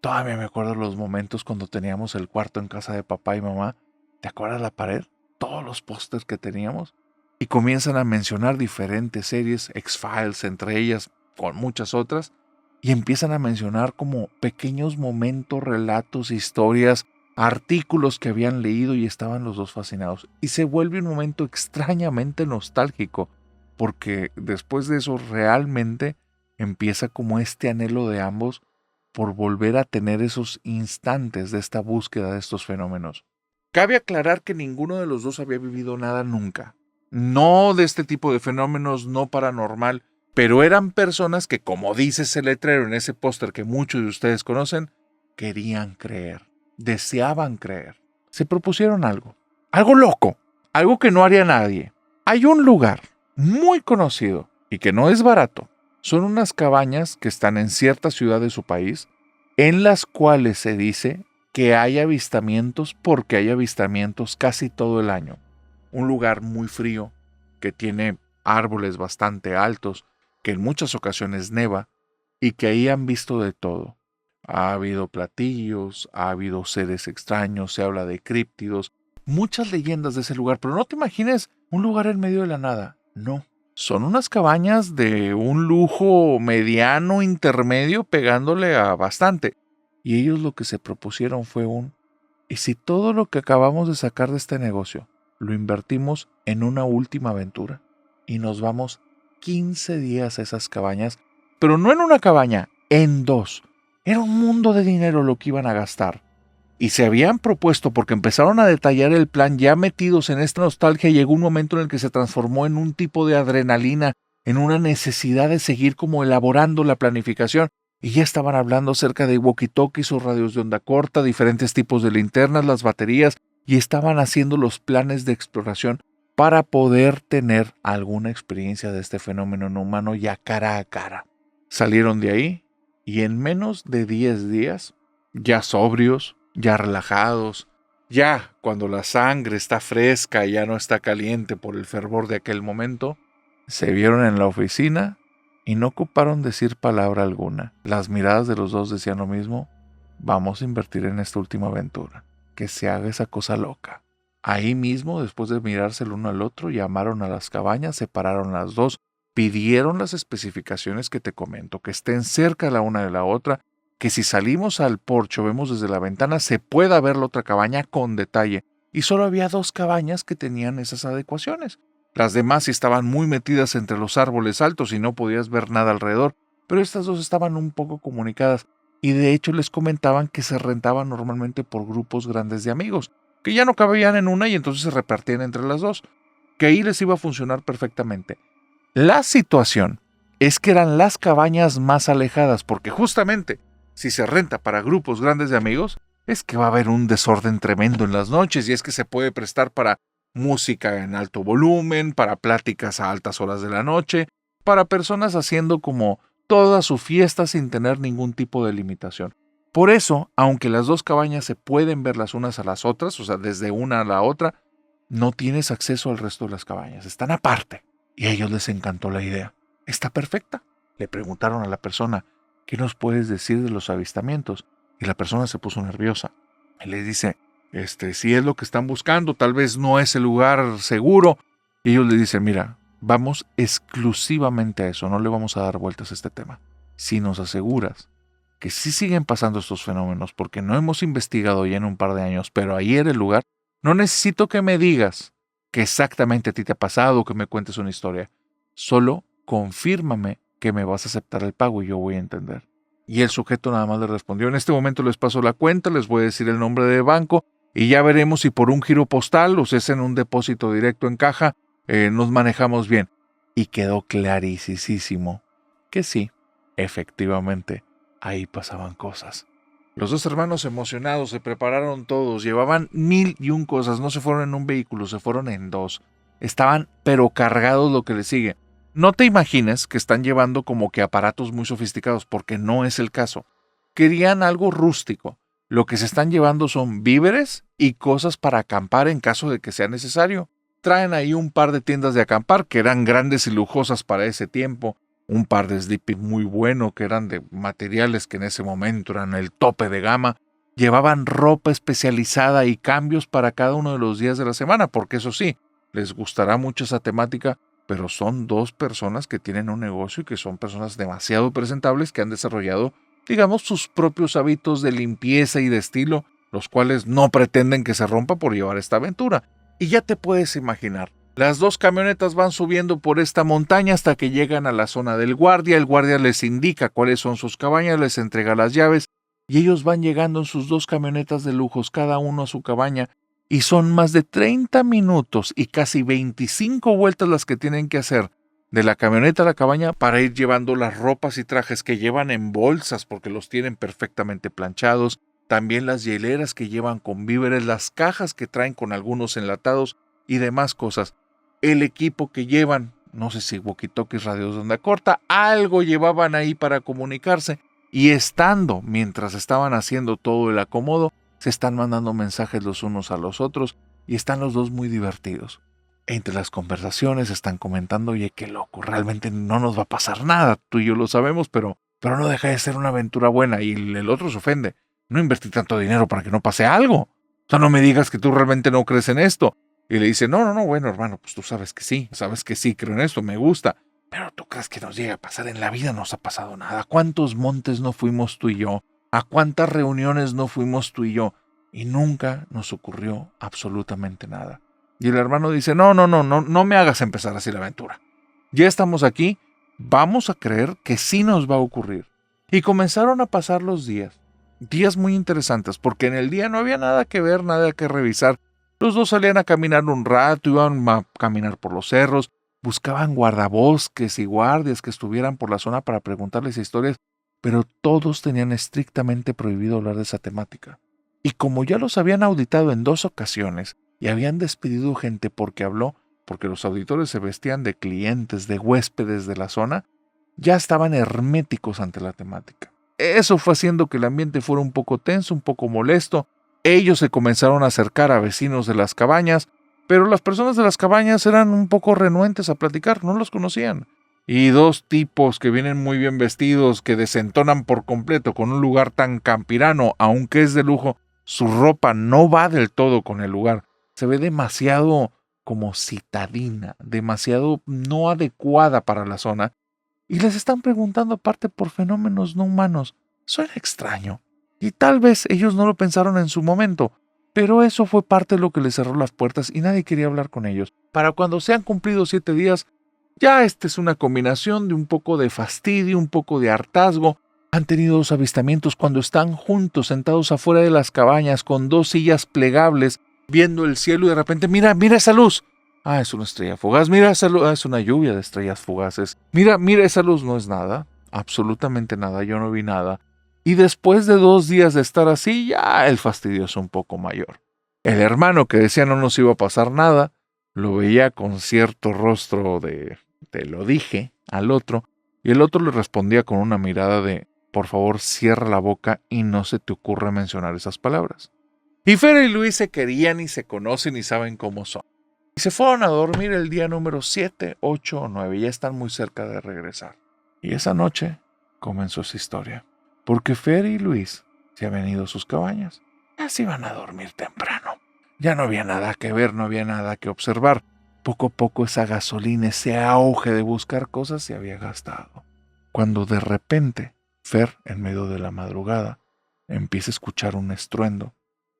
todavía me acuerdo los momentos cuando teníamos el cuarto en casa de papá y mamá. ¿Te acuerdas la pared? Todos los pósters que teníamos. Y comienzan a mencionar diferentes series, X-Files entre ellas, con muchas otras, y empiezan a mencionar como pequeños momentos, relatos, historias, artículos que habían leído y estaban los 2 fascinados. Y se vuelve un momento extrañamente nostálgico, porque después de eso realmente empieza como este anhelo de ambos por volver a tener esos instantes de esta búsqueda de estos fenómenos. Cabe aclarar que ninguno de los 2 había vivido nada nunca. No de este tipo de fenómenos, no paranormal, pero eran personas que, como dice ese letrero en ese póster que muchos de ustedes conocen, querían creer, deseaban creer. Se propusieron algo loco, algo que no haría nadie. Hay un lugar muy conocido y que no es barato. Son unas cabañas que están en cierta ciudad de su país, en las cuales se dice que hay avistamientos porque hay avistamientos casi todo el año. Un lugar muy frío, que tiene árboles bastante altos, que en muchas ocasiones neva, y que ahí han visto de todo. Ha habido platillos, ha habido seres extraños, se habla de críptidos, muchas leyendas de ese lugar, pero no te imagines un lugar en medio de la nada, no. Son unas cabañas de un lujo mediano, intermedio, pegándole a bastante. Y ellos lo que se propusieron fue ¿y si todo lo que acabamos de sacar de este negocio lo invertimos en una última aventura? Y nos vamos 15 días a esas cabañas, pero no en una cabaña, en dos. Era un mundo de dinero lo que iban a gastar. Y se habían propuesto, porque empezaron a detallar el plan ya metidos en esta nostalgia, llegó un momento en el que se transformó en un tipo de adrenalina, en una necesidad de seguir como elaborando la planificación. Y ya estaban hablando acerca de walkie-talkies o radios de onda corta, diferentes tipos de linternas, las baterías, y estaban haciendo los planes de exploración para poder tener alguna experiencia de este fenómeno no humano ya cara a cara. Salieron de ahí y en menos de 10 días, ya sobrios, ya relajados, ya cuando la sangre está fresca y ya no está caliente por el fervor de aquel momento, se vieron en la oficina y no ocuparon decir palabra alguna. Las miradas de los dos decían lo mismo: vamos a invertir en esta última aventura, que se haga esa cosa loca. Ahí mismo, después de mirarse el uno al otro, llamaron a las cabañas, separaron las dos, pidieron las especificaciones que te comento, que estén cerca la una de la otra, que si salimos al porche o vemos desde la ventana se pueda ver la otra cabaña con detalle. Y solo había 2 cabañas que tenían esas adecuaciones. Las demás estaban muy metidas entre los árboles altos y no podías ver nada alrededor, pero estas 2 estaban un poco comunicadas y de hecho les comentaban que se rentaban normalmente por grupos grandes de amigos, que ya no cabían en una y entonces se repartían entre las 2, que ahí les iba a funcionar perfectamente. La situación es que eran las cabañas más alejadas, porque justamente si se renta para grupos grandes de amigos, es que va a haber un desorden tremendo en las noches y es que se puede prestar para música en alto volumen, para pláticas a altas horas de la noche, para personas haciendo como toda su fiesta sin tener ningún tipo de limitación. Por eso, aunque las 2 cabañas se pueden ver las unas a las otras, o sea, desde una a la otra, no tienes acceso al resto de las cabañas, están aparte. Y a ellos les encantó la idea. Está perfecta. Le preguntaron a la persona: ¿qué nos puedes decir de los avistamientos? Y la persona se puso nerviosa. Y le dice: si es lo que están buscando, tal vez no es el lugar seguro. Y ellos le dicen: mira, vamos exclusivamente a eso, no le vamos a dar vueltas a este tema. Si nos aseguras que sí siguen pasando estos fenómenos, porque no hemos investigado ya en un par de años, pero ahí era el lugar, no necesito que me digas que exactamente a ti te ha pasado o que me cuentes una historia. Solo confírmame que me vas a aceptar el pago y yo voy a entender. Y el sujeto nada más le respondió: en este momento les paso la cuenta, les voy a decir el nombre de banco y ya veremos si por un giro postal o si es en un depósito directo en caja, nos manejamos bien. Y quedó clarísimo que sí, efectivamente, ahí pasaban cosas. Los 2 hermanos emocionados se prepararon todos, llevaban 1001 cosas, no se fueron en un vehículo, se fueron en 2. Estaban pero cargados lo que les sigue. No te imagines que están llevando como que aparatos muy sofisticados, porque no es el caso. Querían algo rústico. Lo que se están llevando son víveres y cosas para acampar en caso de que sea necesario. Traen ahí un par de tiendas de acampar que eran grandes y lujosas para ese tiempo. Un par de sleeping muy bueno que eran de materiales que en ese momento eran el tope de gama. Llevaban ropa especializada y cambios para cada uno de los días de la semana, porque eso sí, les gustará mucho esa temática, pero son 2 personas que tienen un negocio y que son personas demasiado presentables que han desarrollado, digamos, sus propios hábitos de limpieza y de estilo, los cuales no pretenden que se rompa por llevar esta aventura. Y ya te puedes imaginar, las 2 camionetas van subiendo por esta montaña hasta que llegan a la zona del guardia. El guardia les indica cuáles son sus cabañas, les entrega las llaves y ellos van llegando en sus 2 camionetas de lujos, cada uno a su cabaña, y son más de 30 minutos y casi 25 vueltas las que tienen que hacer de la camioneta a la cabaña para ir llevando las ropas y trajes que llevan en bolsas porque los tienen perfectamente planchados, también las hieleras que llevan con víveres, las cajas que traen con algunos enlatados y demás cosas. El equipo que llevan, no sé si walkie-talkies, radios de onda corta, algo llevaban ahí para comunicarse, y estando, mientras estaban haciendo todo el acomodo, se están mandando mensajes los unos a los otros y están los 2 muy divertidos. Entre las conversaciones están comentando: oye, qué loco, realmente no nos va a pasar nada, tú y yo lo sabemos, pero no deja de ser una aventura buena. Y el otro se ofende: no invertí tanto dinero para que no pase algo. O sea, no me digas que tú realmente no crees en esto. Y le dice: no, bueno, hermano, pues tú sabes que sí, creo en esto, me gusta. Pero tú crees que nos llega a pasar, en la vida nos ha pasado nada. ¿Cuántos montes no fuimos tú y yo? ¿A cuántas reuniones no fuimos tú y yo? Y nunca nos ocurrió absolutamente nada. Y el hermano dice, no me hagas empezar así la aventura. Ya estamos aquí, vamos a creer que sí nos va a ocurrir. Y comenzaron a pasar los días. Días muy interesantes, porque en el día no había nada que ver, nada que revisar. Los dos salían a caminar un rato, iban a caminar por los cerros, buscaban guardabosques y guardias que estuvieran por la zona para preguntarles historias, pero todos tenían estrictamente prohibido hablar de esa temática. Y como ya los habían auditado en 2 ocasiones y habían despedido gente porque habló, porque los auditores se vestían de clientes, de huéspedes de la zona, ya estaban herméticos ante la temática. Eso fue haciendo que el ambiente fuera un poco tenso, un poco molesto. Ellos se comenzaron a acercar a vecinos de las cabañas, pero las personas de las cabañas eran un poco renuentes a platicar, no los conocían. Y 2 tipos que vienen muy bien vestidos, que desentonan por completo con un lugar tan campirano, aunque es de lujo, su ropa no va del todo con el lugar. Se ve demasiado como citadina, demasiado no adecuada para la zona. Y les están preguntando aparte por fenómenos no humanos. Suena extraño. Y tal vez ellos no lo pensaron en su momento, pero eso fue parte de lo que les cerró las puertas y nadie quería hablar con ellos. Para cuando se han cumplido 7 días, ya esta es una combinación de un poco de fastidio, un poco de hartazgo. Han tenido 2 avistamientos cuando están juntos, sentados afuera de las cabañas, con 2 sillas plegables, viendo el cielo y de repente, mira esa luz. Ah, es una estrella fugaz. Mira esa luz. Ah, es una lluvia de estrellas fugaces. Mira esa luz. No es nada. Absolutamente nada. Yo no vi nada. Y después de 2 días de estar así, ya el fastidio es un poco mayor. El hermano que decía no nos iba a pasar nada, lo veía con cierto rostro de te lo dije al otro, y el otro le respondía con una mirada de por favor cierra la boca y no se te ocurra mencionar esas palabras. Y Fer y Luis se querían y se conocen y saben cómo son. Y se fueron a dormir el día número 7, 8 o 9. Ya están muy cerca de regresar. Y esa noche comenzó esa historia. Porque Fer y Luis se habían ido a sus cabañas. Ya se iban a dormir temprano. Ya no había nada que ver, no había nada que observar. Poco a poco esa gasolina, ese auge de buscar cosas se había gastado. Cuando de repente Fer, en medio de la madrugada, empieza a escuchar un estruendo.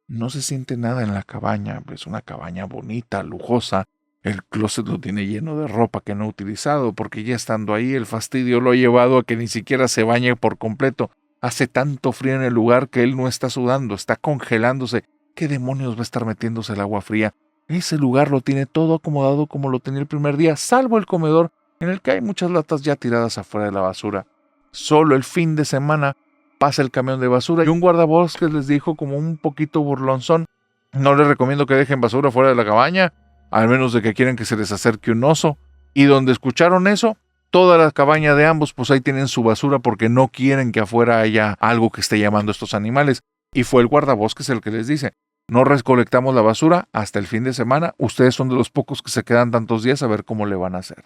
No se siente nada en la cabaña, es una cabaña bonita, lujosa. El closet lo tiene lleno de ropa que no ha utilizado, porque ya estando ahí el fastidio lo ha llevado a que ni siquiera se bañe por completo. Hace tanto frío en el lugar que él no está sudando, está congelándose. ¿Qué demonios va a estar metiéndose el agua fría? Ese lugar lo tiene todo acomodado como lo tenía el primer día, salvo el comedor, en el que hay muchas latas ya tiradas afuera de la basura. Solo el fin de semana pasa el camión de basura y un guardabosques les dijo como un poquito burlonzón, no les recomiendo que dejen basura fuera de la cabaña, al menos de que quieran que se les acerque un oso. Y donde escucharon eso, toda la cabaña de ambos pues ahí tienen su basura porque no quieren que afuera haya algo que esté llamando a estos animales. Y fue el guardabosques el que les dice, no recolectamos la basura hasta el fin de semana, ustedes son de los pocos que se quedan tantos días a ver cómo le van a hacer.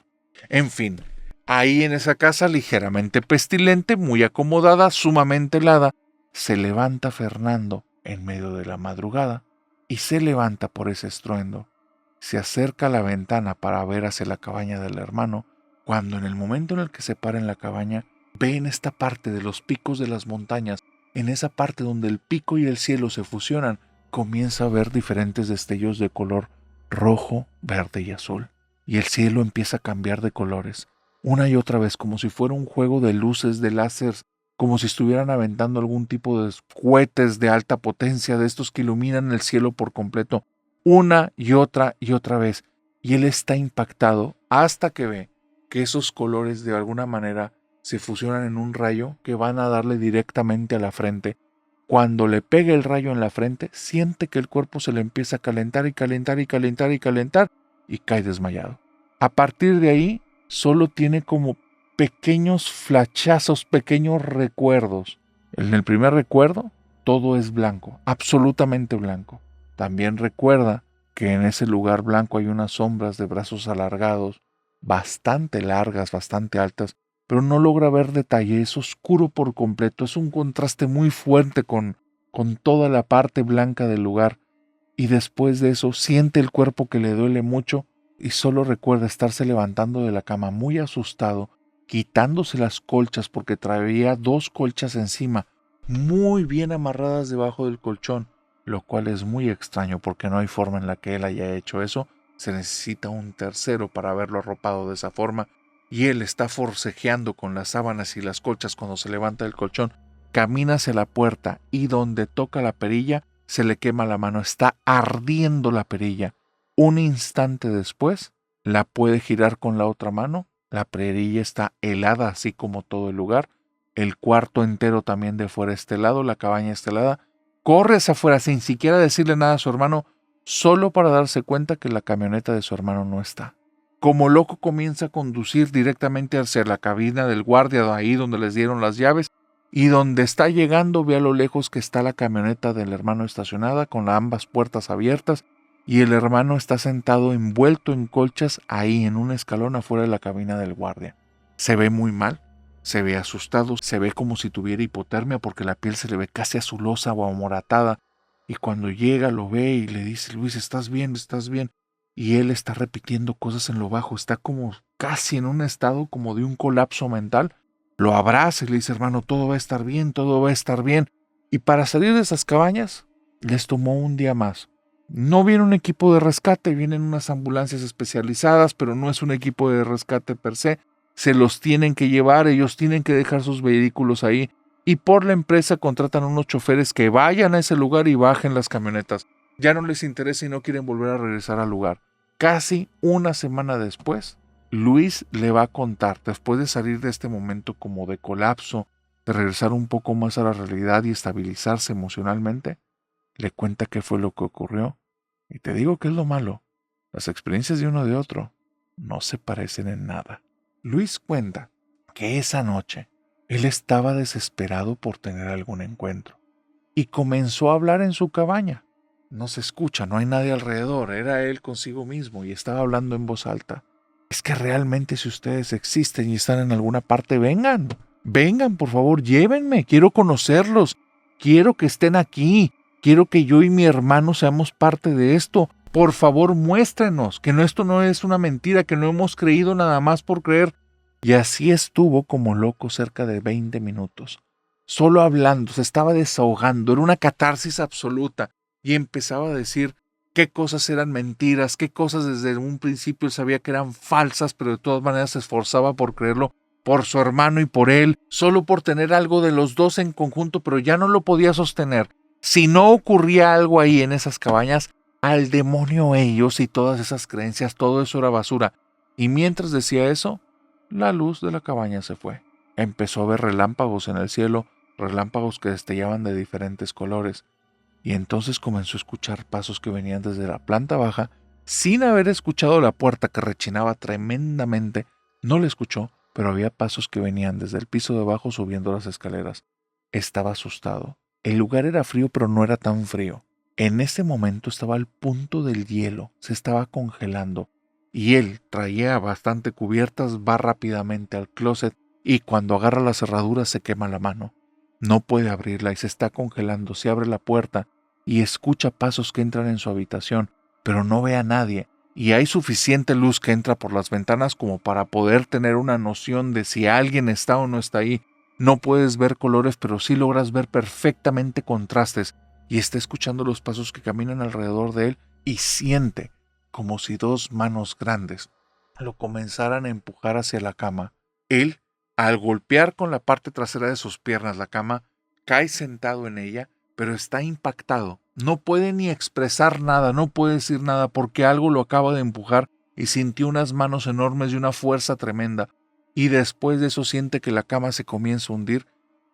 En fin. Ahí en esa casa ligeramente pestilente, muy acomodada, sumamente helada, se levanta Fernando en medio de la madrugada y se levanta por ese estruendo. Se acerca a la ventana para ver hacia la cabaña del hermano, cuando en el momento en el que se para en la cabaña, ve en esta parte de los picos de las montañas, en esa parte donde el pico y el cielo se fusionan, comienza a ver diferentes destellos de color rojo, verde y azul. Y el cielo empieza a cambiar de colores. Una y otra vez, como si fuera un juego de luces, de láseres, como si estuvieran aventando algún tipo de cohetes de alta potencia, de estos que iluminan el cielo por completo, una y otra vez. Y él está impactado hasta que ve que esos colores de alguna manera se fusionan en un rayo que van a darle directamente a la frente. Cuando le pega el rayo en la frente, siente que el cuerpo se le empieza a calentar y calentar y calentar y calentar y cae desmayado. A partir de ahí, solo tiene como pequeños flashazos, pequeños recuerdos. En el primer recuerdo, todo es blanco, absolutamente blanco. También recuerda que en ese lugar blanco hay unas sombras de brazos alargados, bastante largas, bastante altas, pero no logra ver detalle, es oscuro por completo, es un contraste muy fuerte con toda la parte blanca del lugar. Y después de eso, siente el cuerpo que le duele mucho, y solo recuerda estarse levantando de la cama muy asustado, quitándose las colchas porque traía 2 colchas encima, muy bien amarradas debajo del colchón, lo cual es muy extraño porque no hay forma en la que él haya hecho eso. Se necesita un tercero para haberlo arropado de esa forma, y él está forcejeando con las sábanas y las colchas cuando se levanta del colchón, camina hacia la puerta y donde toca la perilla se le quema la mano, está ardiendo la perilla. Un instante después la puede girar con la otra mano, la perilla está helada así como todo el lugar, el cuarto entero también de fuera está helado, la cabaña está helada, corre hacia afuera sin siquiera decirle nada a su hermano, solo para darse cuenta que la camioneta de su hermano no está. Como loco comienza a conducir directamente hacia la cabina del guardia, de ahí donde les dieron las llaves, y donde está llegando ve a lo lejos que está la camioneta del hermano estacionada con ambas puertas abiertas, y el hermano está sentado envuelto en colchas ahí en un escalón afuera de la cabina del guardia. Se ve muy mal, se ve asustado, se ve como si tuviera hipotermia porque la piel se le ve casi azulosa o amoratada, y cuando llega lo ve y le dice: Luis, ¿estás bien? ¿Estás bien? Y él está repitiendo cosas en lo bajo, está como casi en un estado como de un colapso mental. Lo abraza y le dice: hermano, todo va a estar bien, todo va a estar bien. Y para salir de esas cabañas, les tomó un día más. No viene un equipo de rescate, vienen unas ambulancias especializadas, pero no es un equipo de rescate per se. Se los tienen que llevar, ellos tienen que dejar sus vehículos ahí. Y por la empresa contratan unos choferes que vayan a ese lugar y bajen las camionetas. Ya no les interesa y no quieren volver a regresar al lugar. Casi una semana después, Luis le va a contar, después de salir de este momento como de colapso, de regresar un poco más a la realidad y estabilizarse emocionalmente, le cuenta qué fue lo que ocurrió. Y te digo que es lo malo, las experiencias de uno de otro no se parecen en nada. Luis cuenta que esa noche él estaba desesperado por tener algún encuentro y comenzó a hablar en su cabaña. No se escucha, no hay nadie alrededor, era él consigo mismo y estaba hablando en voz alta. Es que realmente si ustedes existen y están en alguna parte, vengan, vengan, por favor, llévenme, quiero conocerlos, quiero que estén aquí, quiero que yo y mi hermano seamos parte de esto. Por favor, muéstrenos que esto no es una mentira, que no hemos creído nada más por creer. Y así estuvo como loco cerca de 20 minutos. Solo hablando, se estaba desahogando, era una catarsis absoluta. Y empezaba a decir qué cosas eran mentiras, qué cosas desde un principio él sabía que eran falsas, pero de todas maneras se esforzaba por creerlo, por su hermano y por él, solo por tener algo de los dos en conjunto, pero ya no lo podía sostener. Si no ocurría algo ahí en esas cabañas, al demonio ellos y todas esas creencias, todo eso era basura. Y mientras decía eso, la luz de la cabaña se fue. Empezó a ver relámpagos en el cielo, relámpagos que destellaban de diferentes colores. Y entonces comenzó a escuchar pasos que venían desde la planta baja, sin haber escuchado la puerta que rechinaba tremendamente. No la escuchó, pero había pasos que venían desde el piso de abajo subiendo las escaleras. Estaba asustado. El lugar era frío, pero no era tan frío. En ese momento estaba al punto del hielo, se estaba congelando. Y él traía bastante cubiertas, va rápidamente al closet y cuando agarra la cerradura se quema la mano. No puede abrirla y se está congelando. Se abre la puerta y escucha pasos que entran en su habitación, pero no ve a nadie, y hay suficiente luz que entra por las ventanas como para poder tener una noción de si alguien está o no está ahí. No puedes ver colores, pero sí logras ver perfectamente contrastes, y está escuchando los pasos que caminan alrededor de él y siente como si dos manos grandes lo comenzaran a empujar hacia la cama. Él, al golpear con la parte trasera de sus piernas la cama, cae sentado en ella, pero está impactado. No puede ni expresar nada, no puede decir nada porque algo lo acaba de empujar y sintió unas manos enormes y una fuerza tremenda. Y después de eso siente que la cama se comienza a hundir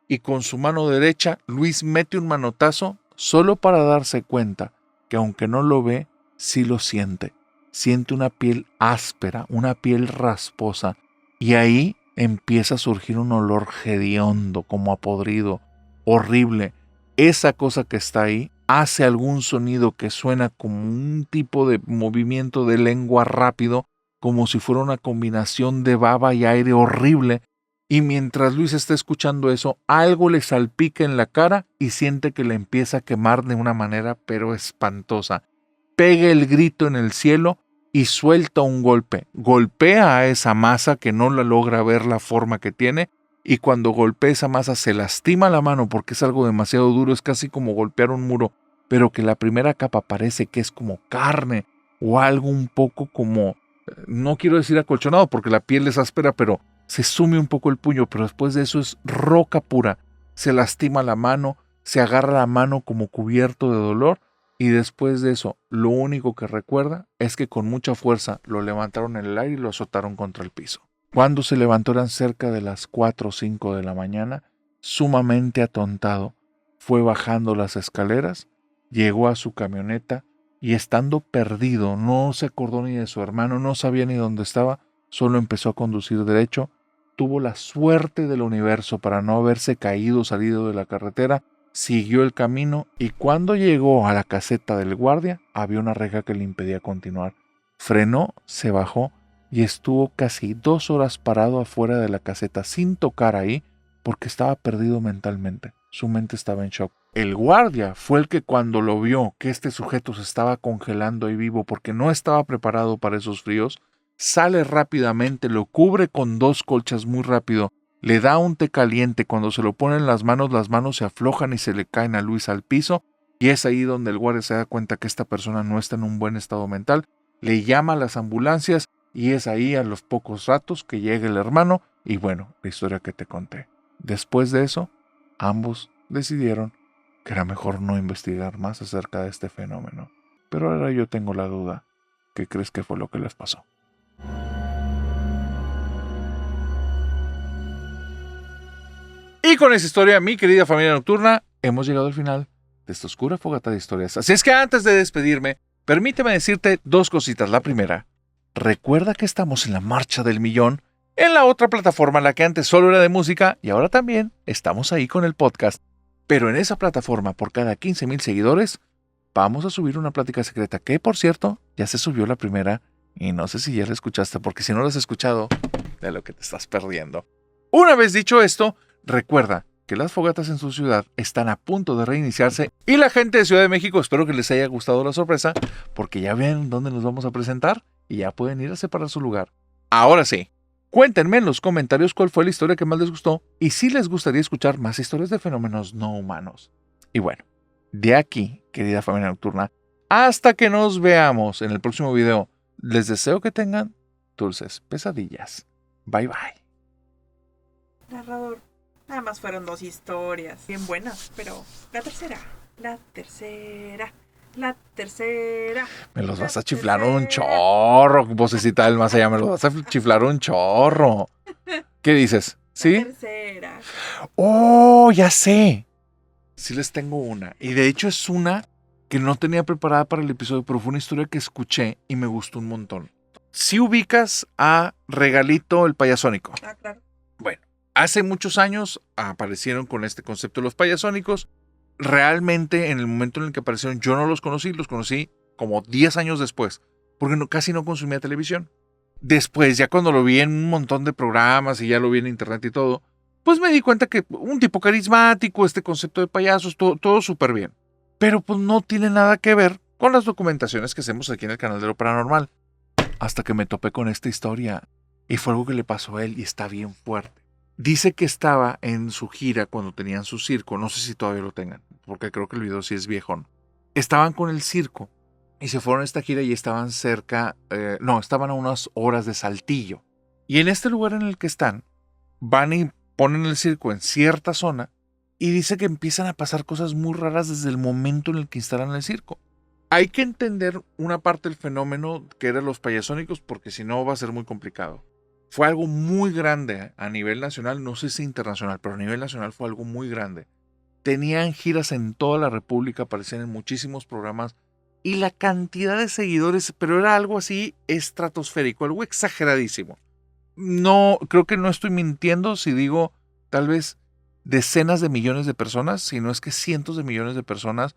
y con su mano derecha Luis mete un manotazo solo para darse cuenta que aunque no lo ve, sí lo siente. Siente una piel áspera, una piel rasposa y ahí empieza a surgir un olor hediondo, como a podrido, horrible. Esa cosa que está ahí hace algún sonido que suena como un tipo de movimiento de lengua rápido, como si fuera una combinación de baba y aire horrible. Y mientras Luis está escuchando eso, algo le salpica en la cara y siente que le empieza a quemar de una manera pero espantosa. Pega el grito en el cielo y suelta un golpe. Golpea a esa masa que no la logra ver la forma que tiene y cuando golpea esa masa se lastima la mano porque es algo demasiado duro, es casi como golpear un muro, pero que la primera capa parece que es como carne o algo un poco como, no quiero decir acolchonado porque la piel es áspera, pero se sume un poco el puño, pero después de eso es roca pura. Se lastima la mano, se agarra la mano como cubierto de dolor y después de eso lo único que recuerda es que con mucha fuerza lo levantaron en el aire y lo azotaron contra el piso. Cuando se levantó eran cerca de las 4 o 5 de la mañana, sumamente atontado, fue bajando las escaleras, llegó a su camioneta y estando perdido, no se acordó ni de su hermano, no sabía ni dónde estaba, solo empezó a conducir derecho, tuvo la suerte del universo para no haberse caído o salido de la carretera, siguió el camino y cuando llegó a la caseta del guardia había una reja que le impedía continuar. Frenó, se bajó y estuvo casi 2 horas parado afuera de la caseta sin tocar ahí porque estaba perdido mentalmente. Su mente estaba en shock. El guardia fue el que cuando lo vio que este sujeto se estaba congelando ahí vivo porque no estaba preparado para esos fríos, sale rápidamente, lo cubre con 2 colchas muy rápido, le da un té caliente, cuando se lo pone en las manos se aflojan y se le caen a Luis al piso y es ahí donde el guardia se da cuenta que esta persona no está en un buen estado mental, le llama a las ambulancias y es ahí a los pocos ratos que llega el hermano y bueno, la historia que te conté. Después de eso, ambos decidieron que era mejor no investigar más acerca de este fenómeno. Pero ahora yo tengo la duda. ¿Qué crees que fue lo que les pasó? Y con esa historia, mi querida familia nocturna, hemos llegado al final de esta oscura fogata de historias. Así es que antes de despedirme, permíteme decirte 2 cositas. La primera, recuerda que estamos en la marcha del millón, en la otra plataforma, la que antes solo era de música, y ahora también estamos ahí con el podcast. Pero en esa plataforma, por cada 15,000 seguidores, vamos a subir una plática secreta, que por cierto, ya se subió la primera, y no sé si ya la escuchaste, porque si no la has escuchado, de lo que te estás perdiendo. Una vez dicho esto, recuerda que las fogatas en su ciudad están a punto de reiniciarse y la gente de Ciudad de México, espero que les haya gustado la sorpresa, porque ya ven dónde nos vamos a presentar y ya pueden ir a separar su lugar. Ahora sí, cuéntenme en los comentarios cuál fue la historia que más les gustó y si les gustaría escuchar más historias de fenómenos no humanos. Y bueno, de aquí, querida familia nocturna, hasta que nos veamos en el próximo video, les deseo que tengan dulces pesadillas. Bye bye. Narrador, nada más fueron 2 historias bien buenas, pero la tercera. Me los vas a chiflar un chorro, vocecita del más allá, me los vas a chiflar un chorro. ¿Qué dices? ¿Sí? La tercera. ¡Oh, ya sé! Sí les tengo una. Y de hecho es una que no tenía preparada para el episodio, pero fue una historia que escuché y me gustó un montón. ¿Sí ubicas a Regalito el Payasónico? Ah, claro. Bueno, hace muchos años aparecieron con este concepto de los payasónicos. Realmente en el momento en el que aparecieron yo no los conocí como 10 años después, porque casi no consumía televisión. Después, ya cuando lo vi en un montón de programas y ya lo vi en internet y todo, pues me di cuenta que un tipo carismático, este concepto de payasos, todo súper bien. Pero pues no tiene nada que ver con las documentaciones que hacemos aquí en el canal de lo paranormal. Hasta que me topé con esta historia y fue algo que le pasó a él y está bien fuerte. Dice que estaba en su gira cuando tenían su circo, no sé si todavía lo tengan, porque creo que el video sí es viejón. Estaban con el circo y se fueron a esta gira y estaban estaban a unas horas de Saltillo. Y en este lugar en el que están, van y ponen el circo en cierta zona y dice que empiezan a pasar cosas muy raras desde el momento en el que instalan el circo. Hay que entender una parte del fenómeno que eran los payasónicos porque si no va a ser muy complicado. Fue algo muy grande a nivel nacional, no sé si internacional, pero a nivel nacional fue algo muy grande. Tenían giras en toda la República, aparecían en muchísimos programas y la cantidad de seguidores, pero era algo así estratosférico, algo exageradísimo. No, creo que no estoy mintiendo si digo tal vez decenas de millones de personas, si no es que cientos de millones de personas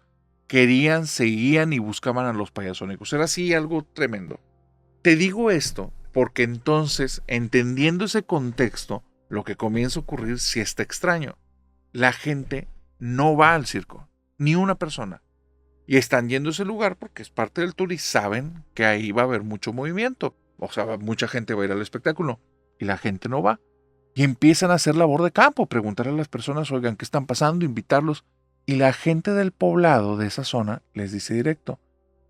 querían, seguían y buscaban a los payasónicos. Era así algo tremendo. Te digo esto porque entonces, entendiendo ese contexto, lo que comienza a ocurrir sí está extraño. La gente no va al circo, ni una persona. Y están yendo a ese lugar porque es parte del tour y saben que ahí va a haber mucho movimiento. O sea, mucha gente va a ir al espectáculo y la gente no va. Y empiezan a hacer labor de campo, preguntar a las personas, oigan, ¿qué están pasando? Invitarlos. Y la gente del poblado de esa zona les dice directo,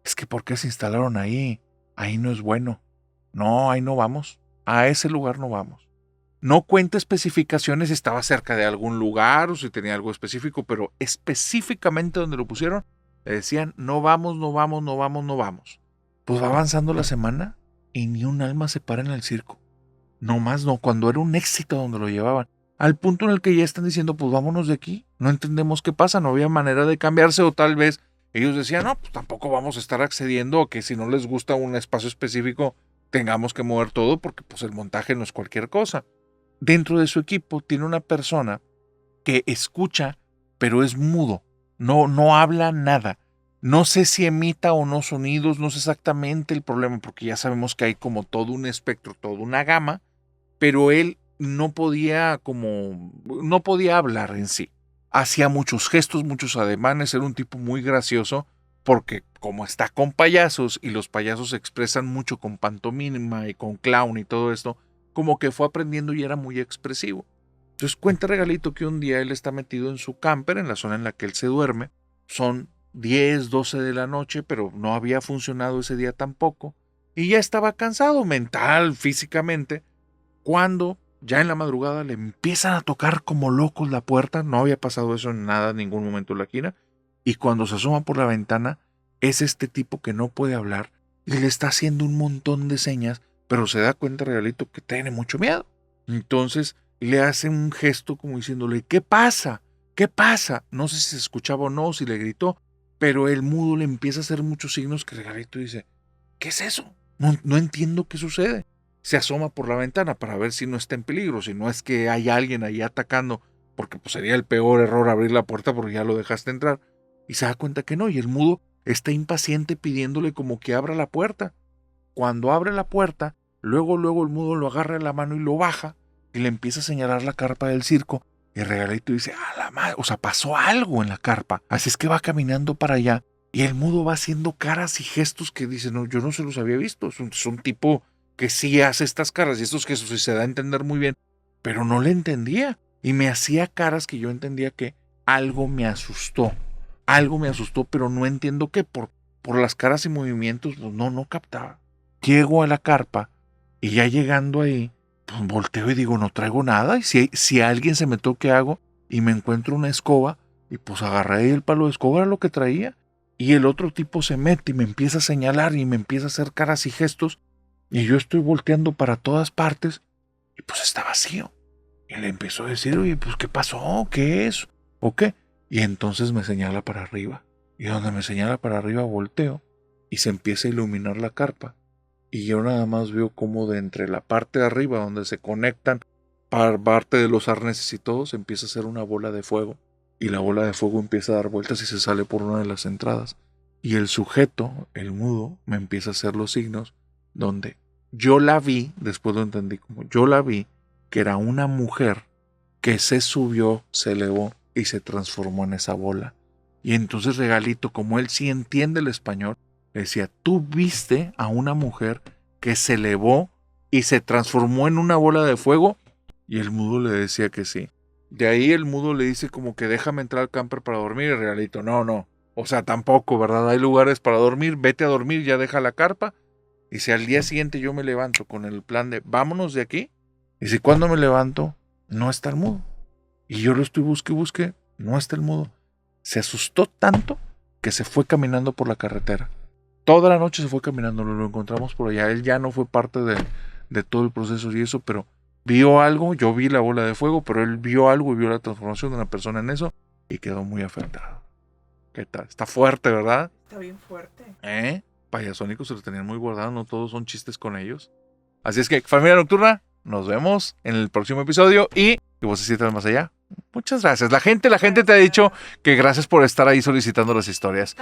es que ¿por qué se instalaron ahí? Ahí no es bueno. No, ahí no vamos. A ese lugar no vamos. No cuenta especificaciones si estaba cerca de algún lugar o si tenía algo específico, pero específicamente donde lo pusieron, le decían, no vamos, no vamos, no vamos, no vamos. Pues va avanzando la semana y ni un alma se para en el circo. No más no, cuando era un éxito donde lo llevaban. Al punto en el que ya están diciendo, pues vámonos de aquí. No entendemos qué pasa, no había manera de cambiarse o tal vez ellos decían, no, pues tampoco vamos a estar accediendo a que si no les gusta un espacio específico tengamos que mover todo porque pues el montaje no es cualquier cosa. Dentro de su equipo tiene una persona que escucha, pero es mudo. No habla nada. No sé si emita o no sonidos, no sé exactamente el problema, porque ya sabemos que hay como todo un espectro, toda una gama, pero él no podía hablar en sí. Hacía muchos gestos, muchos ademanes, era un tipo muy gracioso, porque como está con payasos, y los payasos se expresan mucho con pantomima y con clown y todo esto, como que fue aprendiendo y era muy expresivo. Entonces cuenta Regalito que un día él está metido en su camper, en la zona en la que él se duerme, son 10, 12 de la noche, pero no había funcionado ese día tampoco, y ya estaba cansado mental, físicamente, cuando ya en la madrugada le empiezan a tocar como locos la puerta, no había pasado eso en nada, en ningún momento en la esquina, y cuando se asoma por la ventana, es este tipo que no puede hablar, y le está haciendo un montón de señas, pero se da cuenta Regalito que tiene mucho miedo. Entonces le hace un gesto como diciéndole, ¿qué pasa? ¿Qué pasa? No sé si se escuchaba o no, si le gritó, pero el mudo le empieza a hacer muchos signos que Regalito dice, ¿qué es eso? No entiendo qué sucede. Se asoma por la ventana para ver si no está en peligro, si no es que hay alguien ahí atacando, porque pues sería el peor error abrir la puerta porque ya lo dejaste entrar. Y se da cuenta que no, y el mudo está impaciente pidiéndole como que abra la puerta. Cuando abre la puerta, luego el mudo lo agarra en la mano y lo baja, y le empieza a señalar la carpa del circo. Y Regalito dice, a la madre, o sea, pasó algo en la carpa. Así es que va caminando para allá y el mudo va haciendo caras y gestos que dice, no, yo no se los había visto. Es un tipo que sí hace estas caras y estos gestos y se da a entender muy bien, pero no le entendía. Y me hacía caras que yo entendía que algo me asustó. Algo me asustó, pero no entiendo qué. Por las caras y movimientos, pues no captaba. Llego a la carpa y ya llegando ahí, pues volteo y digo, no traigo nada. Y si alguien se metió, ¿qué hago? Y me encuentro una escoba y pues agarré el palo de escoba, era lo que traía. Y el otro tipo se mete y me empieza a señalar y me empieza a hacer caras y gestos. Y yo estoy volteando para todas partes y pues está vacío. Y le empezó a decir, oye, pues ¿qué pasó? ¿Qué es? ¿O qué? Y entonces me señala para arriba. Y donde me señala para arriba volteo y se empieza a iluminar la carpa. Y yo nada más veo como de entre la parte de arriba donde se conectan parte de los arneses y todo, se empieza a hacer una bola de fuego. Y la bola de fuego empieza a dar vueltas y se sale por una de las entradas. Y el sujeto, el mudo, me empieza a hacer los signos donde yo la vi, después lo entendí como yo la vi, que era una mujer que se subió, se elevó y se transformó en esa bola. Y entonces Regalito, como él sí entiende el español, le decía, tú viste a una mujer que se elevó y se transformó en una bola de fuego. Y el mudo le decía que sí. De ahí el mudo le dice como que déjame entrar al camper para dormir. Y Regalito, no. O sea, tampoco, ¿verdad? Hay lugares para dormir, vete a dormir, ya deja la carpa. Y si al día siguiente yo me levanto con el plan de vámonos de aquí. Y si cuando me levanto, no está el mudo. Y yo lo estoy busque, no está el mudo. Se asustó tanto que se fue caminando por la carretera. Toda la noche se fue caminando, lo encontramos por allá. Él ya no fue parte de todo el proceso y eso, pero vio algo. Yo vi la bola de fuego, pero él vio algo y vio la transformación de una persona en eso y quedó muy afectado. ¿Qué tal? Está fuerte, ¿verdad? Está bien fuerte. Payasónicos se los tenían muy guardados, no todos son chistes con ellos. Así es que, familia nocturna, nos vemos en el próximo episodio y que vos se sientas más allá. Muchas gracias. La gente te ha dicho que gracias por estar ahí solicitando las historias.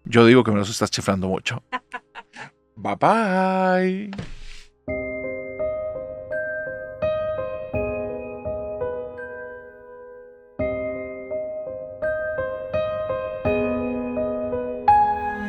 Yo digo que me los estás chiflando mucho. Bye bye.